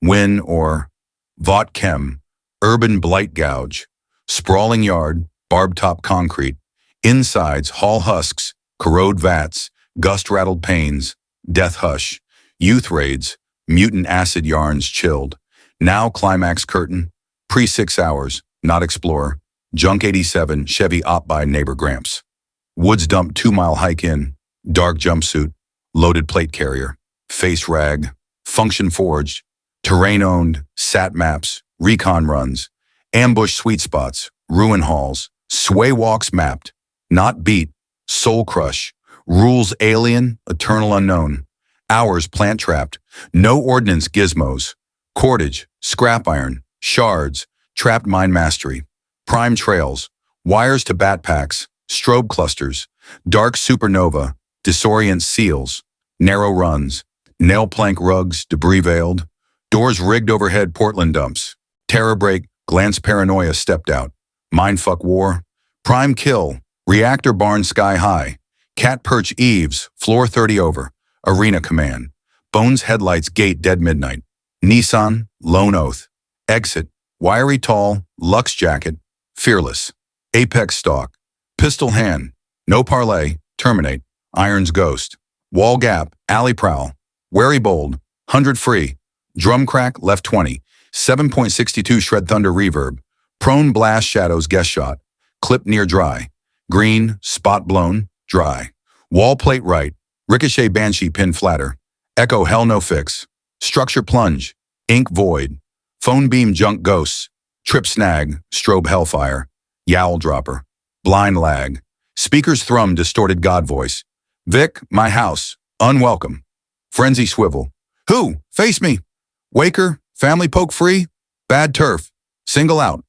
Speaker 1: Win or Vought chem. Urban blight gouge. Sprawling yard. Barb top concrete. Insides hall husks. Corrode vats. Gust rattled panes. Death hush. Youth raids. mutant acid yarns chilled. Now climax curtain, pre-6 hours, not explorer. Junk 87, Chevy op by neighbor Gramps. Woods dump 2-mile hike in, dark jumpsuit, loaded plate carrier, face rag, function forged, terrain owned, sat maps, recon runs, ambush sweet spots, ruin halls, sway walks mapped, not beat, soul crush, rules alien, eternal unknown, hours plant trapped, no ordnance gizmos, cordage, scrap iron, shards, trapped mine mastery, prime trails, wires to bat packs, strobe clusters, dark supernova, disorient seals, narrow runs, nail plank rugs, debris veiled, doors rigged overhead Portland dumps, terror break, glance paranoia stepped out, mindfuck war, prime kill, reactor barn sky high, cat perch eaves, floor 30 over, arena command, bones headlights gate dead midnight, Nissan, lone oath, exit, wiry tall, Lux jacket, fearless, apex stalk, pistol hand, no parlay, terminate, irons ghost, wall gap, alley prowl, wary bold, 100 free, drum crack left 20, 7.62 shred thunder reverb, prone blast shadows guest shot, clip near dry, green, spot blown, dry, wall plate right, ricochet banshee pin flatter, echo hell no fix, structure plunge, ink void, phone beam junk ghosts, trip snag, strobe hellfire, yowl dropper, blind lag, speakers thrum distorted God voice, Vic, my house, unwelcome, frenzy swivel, who, face me, waker, family poke free, bad turf, single out,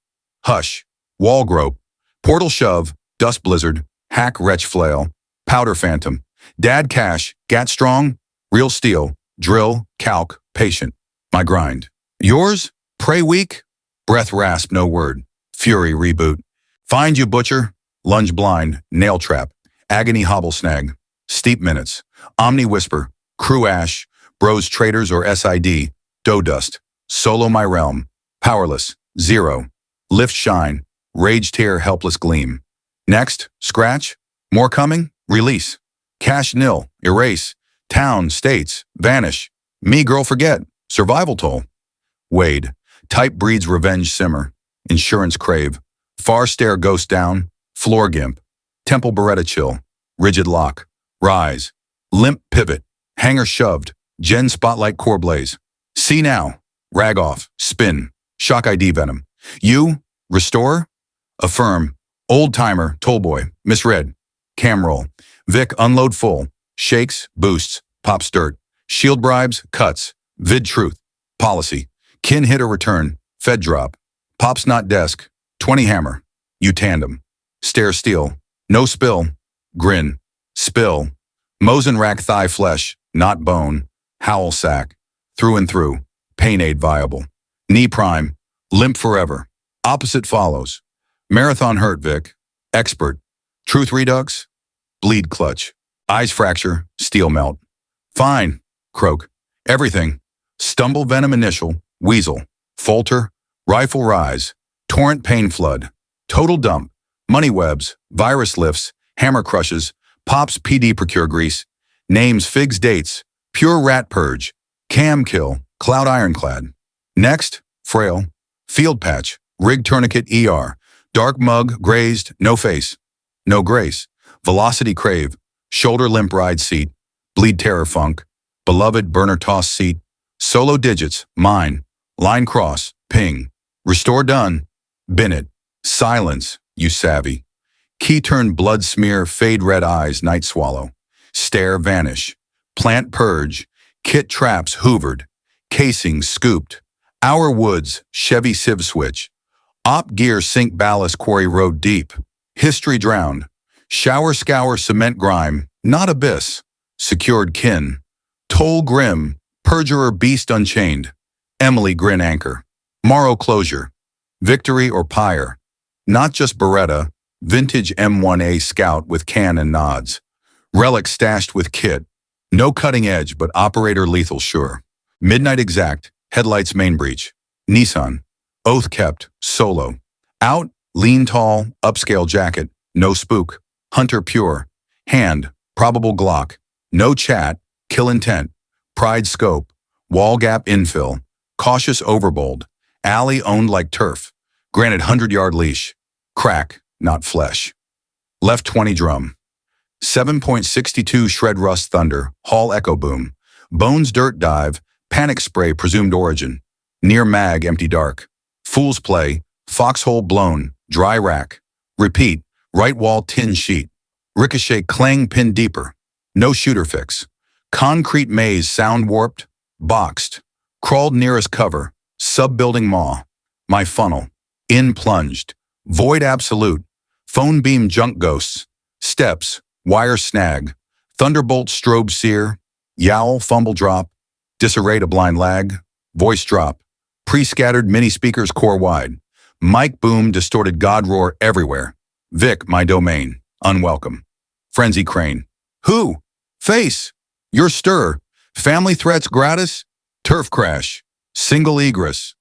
Speaker 1: hush, wall grope, portal shove, dust blizzard, hack wretch flail, powder phantom, dad cash, gat strong, real steel, drill, calc, patient, my grind. Yours, pray weak, breath rasp no word, fury reboot, find you butcher, lunge blind, nail trap, agony hobble snag, steep minutes, omni whisper, crew ash, bros traders or SID, dough dust, solo my realm, powerless, zero, lift shine, rage tear helpless gleam. Next, scratch, more coming, release, cash nil, erase, town, states, vanish, me girl forget, survival toll. Wade, type breeds revenge simmer, insurance crave, far stare ghost down, floor gimp, temple beretta chill, rigid lock, rise, limp pivot, hanger shoved, gen spotlight core blaze. See now, rag off, spin, shock ID venom. You, restore, affirm, old timer, toll boy, misread, cam roll, Vic unload full, shakes, boosts, pops dirt, shield bribes, cuts, vid truth, policy, kin hit or return, fed drop, pops not desk, 20 hammer, you tandem, stare steel, no spill, grin, spill, Mosin rack thigh flesh, not bone, howl sack, through and through, pain aid viable, knee prime, limp forever, opposite follows, marathon hurt Vic, expert, truth redux, bleed clutch, eyes fracture, steel melt, fine, croak, everything, stumble venom initial, weasel, falter, rifle rise, torrent pain flood, total dump, money webs, virus lifts, hammer crushes, pops PD procure grease, names figs dates, pure rat purge, cam kill, cloud ironclad. Next, frail, field patch, rig tourniquet ER, dark mug, grazed, no face, no grace, velocity crave, shoulder limp ride seat, bleed terror funk, beloved burner toss seat, solo digits, mine, line cross, ping, restore done, bin it, silence, you savvy, key turn blood smear, fade red eyes, night swallow, stare vanish, plant purge, kit traps hoovered, casing scooped, our woods, Chevy sieve switch, op gear sink ballast quarry road deep, history drowned, shower scour cement grime, not abyss, secured kin, toll grim, perjurer beast unchained, Emily grin anchor, morrow closure, victory or pyre, not just Beretta, vintage M1A Scout with can and nods, relic stashed with kit, no cutting edge but operator lethal sure, midnight exact, headlights main breach, Nissan, oath kept, solo, out, lean tall, upscale jacket, no spook, hunter pure, hand, probable Glock, no chat, kill intent, pride scope, Wall gap infill. Cautious overbold. Alley owned like turf. Granted 100-yard leash. Crack, not flesh. Left 20 drum. 7.62 shred rust thunder. Hall echo boom. Bones dirt dive. Panic spray presumed origin. Near mag empty dark. Fool's play. Foxhole blown. Dry rack. Repeat. Right wall tin sheet. Ricochet clang pin deeper. No shooter fix. Concrete maze sound warped. Boxed. Crawled nearest cover. Sub-building maw. My funnel. In plunged. Void absolute. Phone beam junk ghosts. Steps. Wire snag. Thunderbolt strobe sear. Yowl fumble drop. Disarray to blind lag. Voice drop. Pre-scattered mini speakers core wide. Mic boom distorted god roar everywhere. Vic, my domain. Unwelcome. Frenzy crane. Who? Face. Your stir. Family threats gratis. Turf crash. Single egress.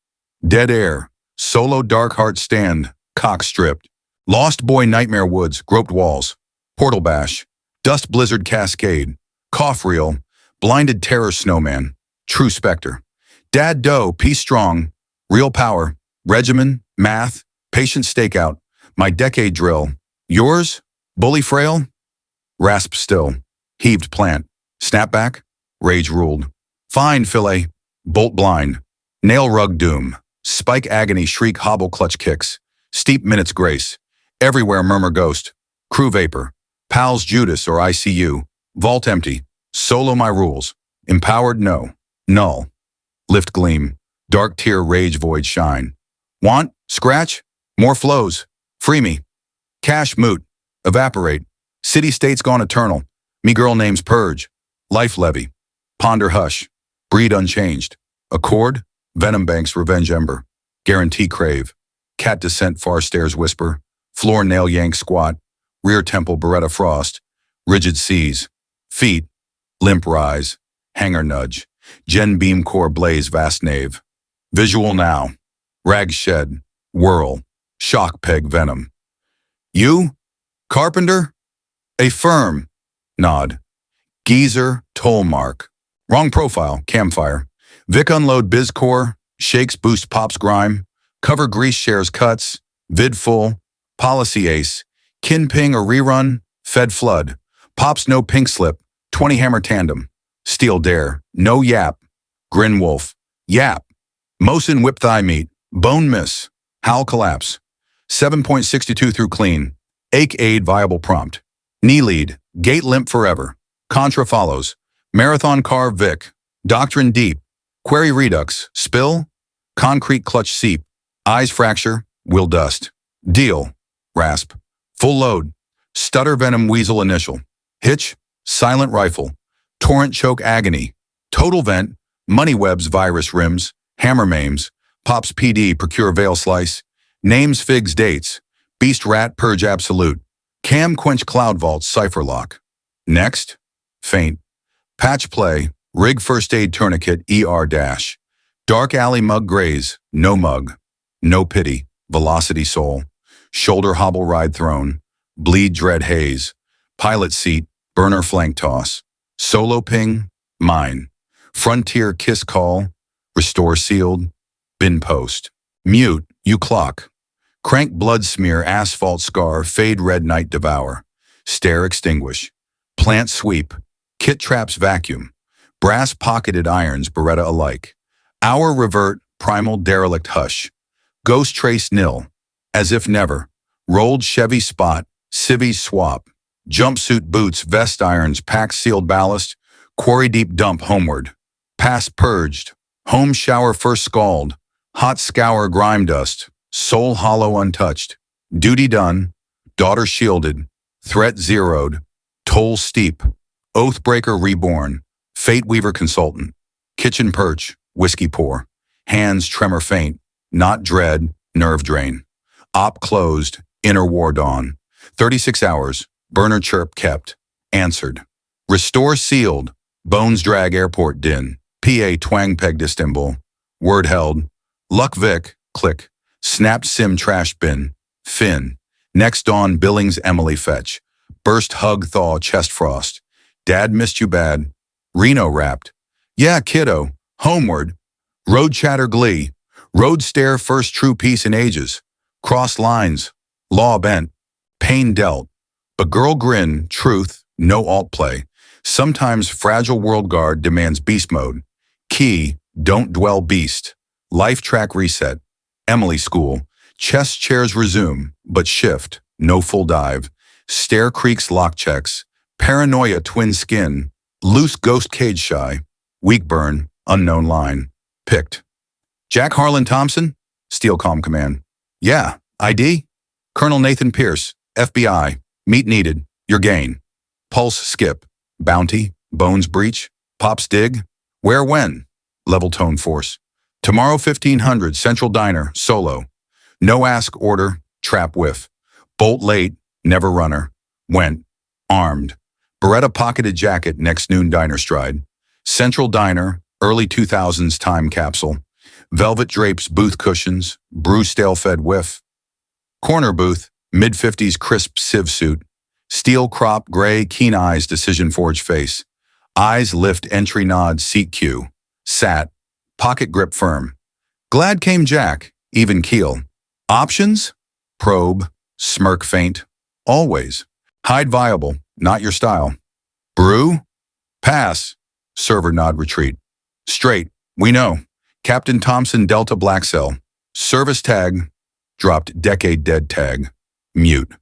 Speaker 1: Dead air. Solo dark heart stand. Cock stripped. Lost boy nightmare woods. Groped walls. Portal bash. Dust blizzard cascade. Cough reel. Blinded terror snowman. True specter. Dad doe. Peace strong. Real power. Regimen. Math. Patient stakeout. My decade drill. Yours? Bully frail? Rasp still. Heaved plant. Snapback? Rage ruled. Fine fillet. Bolt blind. Nail rug doom. Spike agony shriek hobble clutch kicks. Steep minutes grace. Everywhere murmur ghost. Crew vapor. Pals Judas or ICU. Vault empty. Solo my rules. Empowered no. Null. Lift gleam. Dark tear rage void shine. Want? Scratch? More flows. Free me. Cash moot. Evaporate. City states gone eternal. Me girl names purge. Life levy. Ponder hush. Breed unchanged. Accord. Venom banks revenge ember. Guarantee crave. Cat descent far stairs whisper. Floor nail yank squat. Rear temple Beretta frost. Rigid seas. Feet. Limp rise. Hanger nudge. Gen beam core blaze vast nave. Visual now. Rag shed. Whirl. Shock peg venom. You? Carpenter? A firm. Nod. Geezer. Toll mark. Wrong profile. Campfire. Vic unload biz core. Shakes boost pops grime. Cover grease shares cuts. Vid full. Policy ace. Kin ping a rerun. Fed flood. Pops no pink slip. 20 hammer tandem. Steel dare. No yap. Grin wolf. Yap. Mosin whip thigh meat. Bone miss. Howl collapse. 7.62 through clean. Ache aid viable prompt. Knee lead. Gate limp forever. Contra follows. Marathon car Vic. Doctrine deep. Query redux. Spill. Concrete clutch seep. Eyes fracture. Will dust. Deal. Rasp. Full load. Stutter venom weasel initial. Hitch. Silent rifle. Torrent choke agony. Total vent. Money webs virus rims. Hammer maims. Pops PD procure veil slice. Names figs dates. Beast rat purge absolute. Cam quench cloud vault cipher lock. Next. Faint. Patch play. Rig first aid tourniquet ER dash. Dark alley mug graze. No mug. No pity. Velocity soul. Shoulder hobble ride throne. Bleed dread haze. Pilot seat. Burner flank toss. Solo ping. Mine. Frontier kiss call. Restore sealed. Bin post. Mute. You clock. Crank blood smear asphalt scar fade red night devour. Stare extinguish. Plant sweep. Kit traps vacuum. Brass pocketed irons Beretta alike. Hour revert primal derelict hush. Ghost trace nil. As if never. Rolled Chevy spot. Civvy swap. Jumpsuit boots vest irons pack sealed ballast. Quarry deep dump homeward. Pass purged. Home shower first scald. Hot scour grime dust. Soul hollow untouched. Duty done. Daughter shielded. Threat zeroed. Toll steep. Oathbreaker reborn. Fate weaver consultant. Kitchen perch. Whiskey pour. Hands tremor faint. Not dread. Nerve drain. Op closed. Inner war dawn. 36 hours. Burner chirp kept. Answered. Restore sealed. Bones drag airport din. PA twang pegged Istanbul. Word held. Luck Vic. Click. Snapped sim trash bin. Fin. Next dawn Billings Emily fetch. Burst hug thaw chest frost. Dad missed you bad. Reno wrapped. Yeah, kiddo. Homeward. Road chatter glee. Road stare first true peace in ages. Cross lines. Law bent. Pain dealt. But girl grin, truth, no alt play. Sometimes fragile world guard demands beast mode. Key, don't dwell beast. Life track reset. Emily school. Chest chairs resume, but shift, no full dive. Stair creaks lock checks. Paranoia twin skin. Loose ghost cage shy. Weak burn, unknown line. Picked. Jack Harlan Thompson? Steel comm command. Yeah, ID? Colonel Nathan Pierce, FBI. Meet needed. Your gain. Pulse skip. Bounty. Bones breach. Pops dig. Where when? Level tone force. Tomorrow 1500 Central Diner, solo. No ask order, trap whiff. Bolt late, never runner. Went. Armed. Beretta pocketed jacket next noon diner stride. Central Diner, early 2000s time capsule. Velvet drapes booth cushions, brew stale fed whiff. Corner booth, mid-50s crisp sieve suit. Steel crop, gray, keen eyes, decision forge face. Eyes lift, entry nod, seat cue. Sat. Pocket grip firm. Glad came Jack, even keel. Options? Probe. Smirk faint. Always. Hide viable, not your style. Brew? Pass. Server nod retreat. Straight. We know. Captain Thompson Delta Black Cell. Service tag. Dropped decade dead tag. Mute.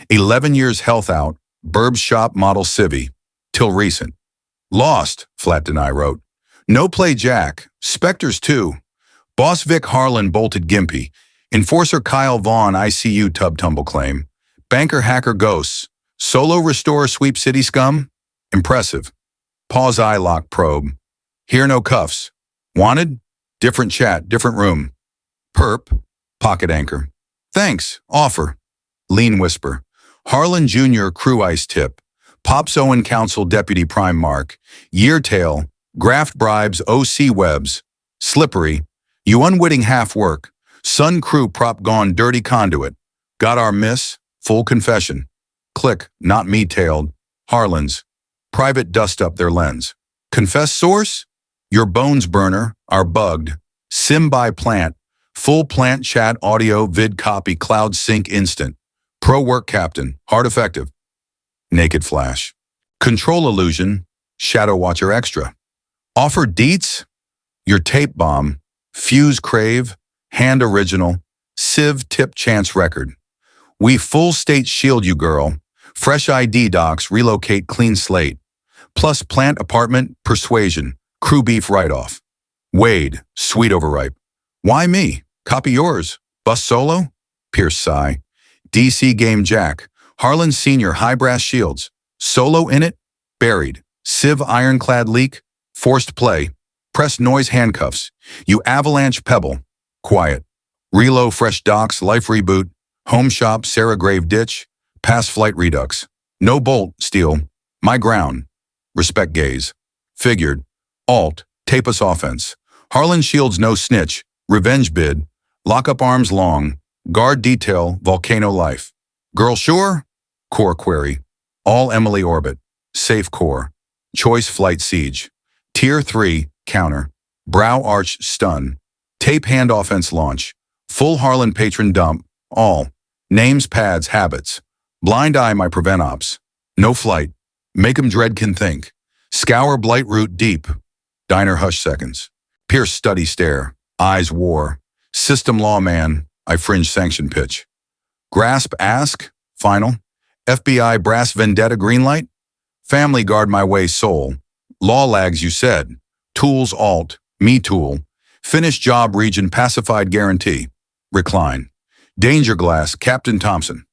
Speaker 1: 11 years health out. Burb shop model civvy. Till recent. Lost, Flat Deny wrote. No play Jack. Spectres too. Boss Vic Harlan bolted Gimpy. Enforcer Kyle Vaughn ICU tub tumble claim. Banker hacker ghosts. Solo restore sweep city scum? Impressive. Pause eye lock probe. Here no cuffs. Wanted? Different chat, different room. Perp. Pocket anchor. Thanks. Offer. Lean whisper. Harlan Jr. crew ice tip. Pops Owen Council Deputy Prime Mark. Year tail. Graft bribes OC webs. Slippery. You unwitting half work. Sun crew prop gone dirty conduit. Got our miss. Full confession. Click. Not me tailed. Harlan's. Private dust up their lens. Confess source? Your bones burner are bugged. Sim by plant. Full plant chat audio vid copy cloud sync instant. Pro work captain. Hard effective. Naked flash. Control illusion. Shadow watcher extra. Offer deets. Your tape bomb. Fuse crave. Hand original. Civ tip chance record. We full state shield you girl. Fresh ID docs relocate clean slate. Plus plant apartment persuasion. Crew beef write-off. Wade, sweet overripe. Why me? Copy yours. Bus solo? Pierce sigh. DC game Jack. Harlan Sr. high brass shields. Solo in it? Buried. Civ ironclad leak? Forced play. Press noise handcuffs. You avalanche pebble. Quiet. Relo fresh docs, life reboot. Home shop, Sarah Grave ditch. Pass flight redux. No bolt, steel. My ground. Respect gaze. Figured. Alt. Tape us offense. Harlan Shields no snitch. Revenge bid. Lock up arms long. Guard detail, volcano life. Girl sure? Core query. All Emily orbit. Safe core. Choice flight siege. Tier 3, counter. Brow arch stun. Tape hand offense launch. Full Harlan patron dump. All. Names pads habits. Blind eye my prevent ops. No flight. Make 'em dread can think. Scour blight route deep. Diner hush seconds. Pierce study stare. Eyes war. System lawman. I fringe sanction pitch. Grasp ask. Final. FBI brass vendetta greenlight. Family guard my way soul. Law lags you said. Tools alt. Me tool. Finish job region pacified guarantee. Recline. Danger glass Captain Thompson.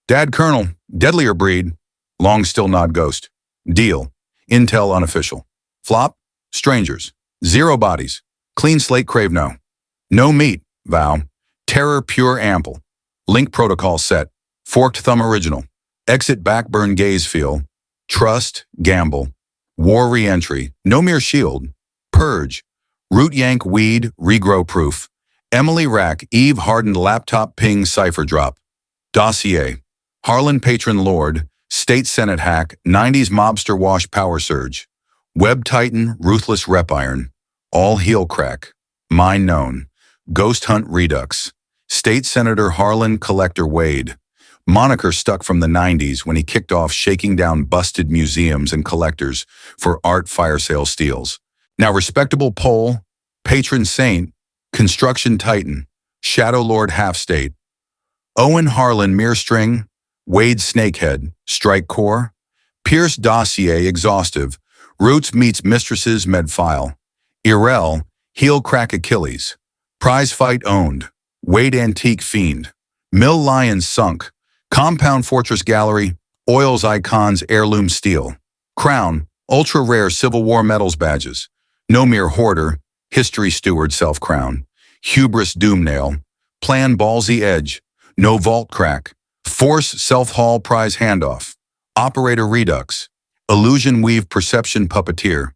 Speaker 1: Dad Colonel. Deadlier breed. Long still nod ghost. Deal. Intel unofficial. Flop. Strangers. Zero bodies. Clean slate crave no. No meat. Vow. Terror pure ample. Link protocol set. Forked thumb original. Exit backburn gaze feel. Trust. Gamble. War re-entry. No mere shield. Purge. Root yank weed. Regrow proof. Emily rack. Eve hardened laptop ping cipher drop. Dossier. Harlan patron lord. State Senate hack. 90s mobster wash power surge. Web titan. Ruthless rep iron. All heel crack. Mine known. Ghost hunt redux. State Senator Harlan Collector Wade. Moniker stuck from the 90s when he kicked off shaking down busted museums and collectors for art fire sale steals. Now respectable Pole, patron saint, construction titan, shadow lord half-state. Owen Harlan Mirstring, Wade Snakehead, Strike Core, Pierce Dossier Exhaustive, Roots meets Mistresses Medfile, Irel, Heel Crack Achilles, Prize Fight Owned, Wade Antique Fiend, Mill Lions Sunk, Compound Fortress Gallery, Oils Icons Heirloom Steel, Crown, Ultra Rare Civil War Medals Badges, No Mere Hoarder, History Steward Self-Crown, Hubris Doomnail, Plan Ballsy Edge, No Vault Crack, Force Self-Haul Prize Handoff, Operator Redux, Illusion Weave Perception Puppeteer,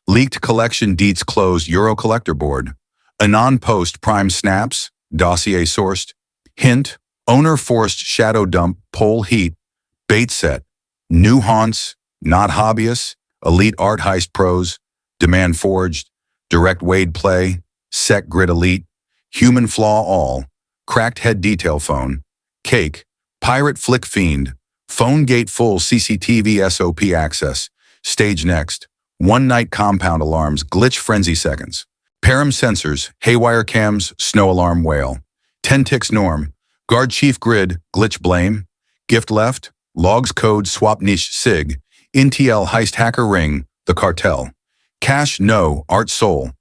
Speaker 1: Leaked Collection Deets Closed Euro Collector Board, Anon Post Prime Snaps, Dossier Sourced, Hint, Owner Forced Shadow Dump Pole Heat, Bait Set, New Haunts, Not Hobbyists, Elite Art Heist Pros, Demand Forged, Direct Wade Play, Sec Grid Elite, Human Flaw All, Cracked Head Detail Phone, Cake, Pirate Flick Fiend, Phone Gate Full CCTV SOP Access, Stage Next, One Night Compound Alarms Glitch Frenzy Seconds, Param Sensors, Haywire Cams, Snow Alarm Whale, 10 Ticks Norm, Guard Chief Grid, Glitch Blame, Gift Left, Logs Code Swap Niche Sig, NTL Heist Hacker Ring, The Cartel, Cash No, Art Soul,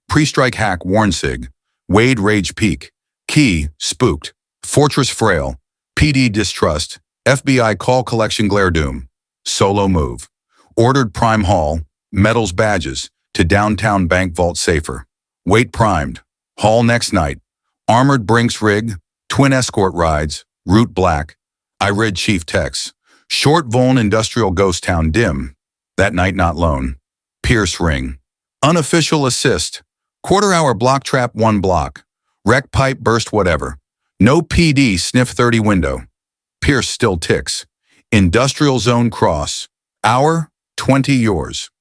Speaker 1: Pre-Strike Hack Warn Sig, Wade Rage Peak, Key, Spooked, Fortress Frail, PD Distrust, FBI Call Collection Glare Doom, Solo Move, Ordered Prime Haul, Metals Badges, to Downtown Bank Vault Safer, Wait Primed, Haul Next Night, Armored Brinks Rig, Twin Escort Rides, Route Black, I Read Chief Tex, Short Voln Industrial Ghost Town Dim, That Night Not Lone, Pierce Ring, Unofficial Assist, Quarter Hour Block Trap 1 Block, Wreck Pipe Burst Whatever, No PD Sniff 30 Window, Pierce Still Ticks, Industrial Zone Cross, Hour 20 Yours,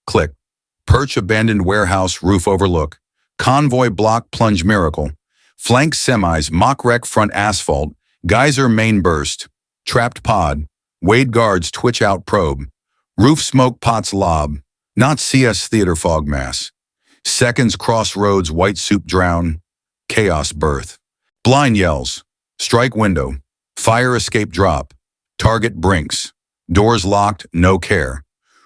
Speaker 1: Click, Perch Abandoned Warehouse Roof Overlook, Convoy Block Plunge Miracle, Flank Semis Mock Wreck Front Asphalt, Geyser Main Burst, Trapped Pod, Wade Guards Twitch Out Probe, Roof Smoke Pots Lob, Not CS Theater Fog Mass, Seconds Crossroads White Soup Drown, Chaos Birth, Blind Yells, Strike Window, Fire Escape Drop, Target Brinks, Doors Locked No Care,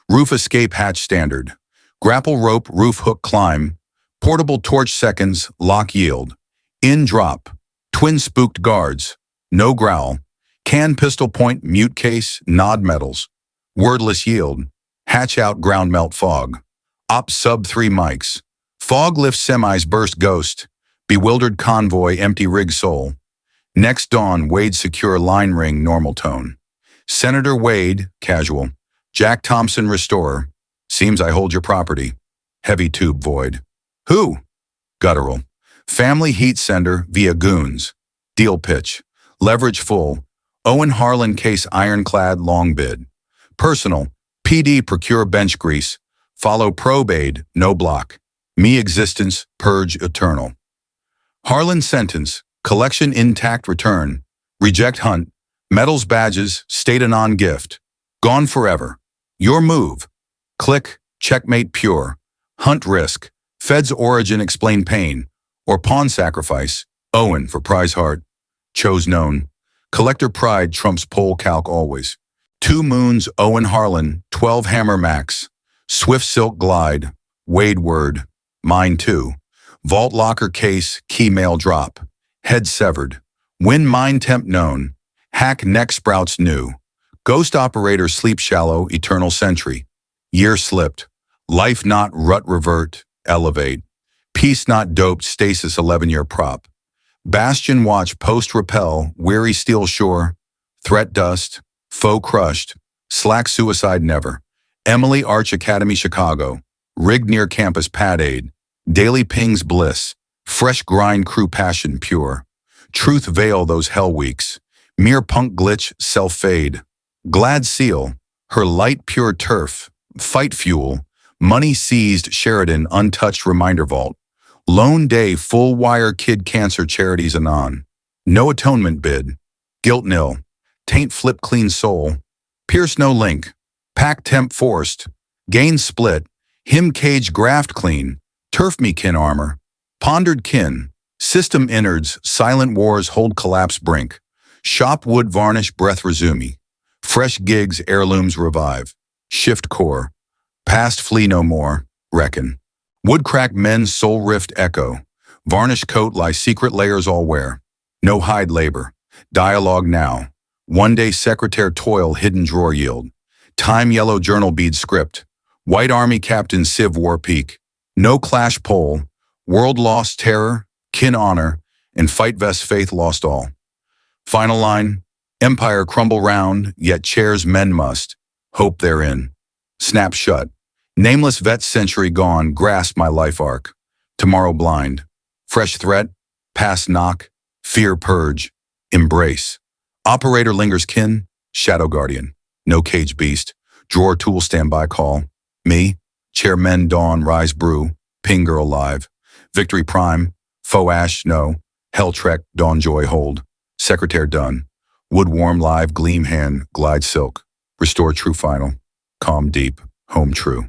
Speaker 1: Roof Escape Hatch Standard, Grapple Rope Roof Hook Climb, Portable Torch Seconds Lock Yield, In Drop, Twin Spooked Guards, No Growl, Can Pistol Point Mute Case Nod Metals, Wordless Yield, Hatch Out Ground Melt Fog, Op Sub 3 Mics, Fog Lift Semis Burst Ghost, Bewildered Convoy Empty Rig Soul, Next Dawn Wade Secure Line Ring Normal Tone, Senator Wade Casual, Jack Thompson Restorer, Seems I Hold Your Property, Heavy Tube Void, Who? Guttural, Family Heat Sender via Goons, Deal Pitch, Leverage Full, Owen Harlan Case Ironclad Long Bid, Personal, PD Procure Bench Grease, Follow Probe Aid No Block, Me Existence Purge Eternal, Harlan Sentence, Collection Intact Return, Reject Hunt, Metals Badges State Anon Gift, Gone Forever, Your Move, Click, Checkmate Pure, Hunt Risk, Fed's Origin Explain Pain, or Pawn Sacrifice, Owen for Prize Heart, Chose Known, Collector Pride Trumps Pole Calc Always, Two Moons Owen Harlan, 12 Hammer Max, Swift Silk Glide, Wade Word, Mine 2, Vault Locker Case Key Mail Drop, Head Severed, Win Mine Temp Known, Hack Neck Sprouts New, Ghost Operator Sleep Shallow Eternal Sentry, Year Slipped, Life Not Rut Revert, Elevate, Peace Not Doped Stasis 11-Year Prop, Bastion Watch Post Repel Weary Steel Shore, Threat Dust, Foe Crushed, Slack Suicide Never, Emily Arch Academy Chicago, Rig Near Campus Pad Aid, Daily Pings Bliss, Fresh Grind Crew Passion Pure, Truth Veil Those Hell Weeks, Mere Punk Glitch Self Fade, Glad Seal, Her Light Pure Turf, Fight Fuel, Money seized Sheridan untouched reminder vault. Lone day full wire kid cancer charities anon. No atonement bid. Guilt nil. Taint flip clean soul. Pierce no link. Pack temp forced. Gain split. Him cage graft clean. Turf me kin armor. Pondered kin. System innards. Silent wars hold collapse brink. Shop wood varnish breath resume. Fresh gigs heirlooms revive. Shift core. Past flee no more. Reckon. Woodcrack men's soul rift echo. Varnish coat lie secret layers all wear. No hide labor. Dialogue now. One day secretary toil hidden drawer yield. Time yellow journal bead script. White army captain civ war peak. No clash pole. World lost terror. Kin honor. And fight vest faith lost all. Final line. Empire crumble round, yet chairs men must. Hope therein. Snap shut. Nameless vet century gone, grasp my life arc. Tomorrow blind. Fresh threat. Past knock. Fear purge. Embrace. Operator lingers kin. Shadow guardian. No cage beast. Drawer tool standby call. Me. Chairmen dawn rise brew. Ping girl live. Victory prime. Foe ash no. Hell trek dawn joy hold. Secretary done. Wood warm live gleam hand glide silk. Restore true final. Calm deep. Home true.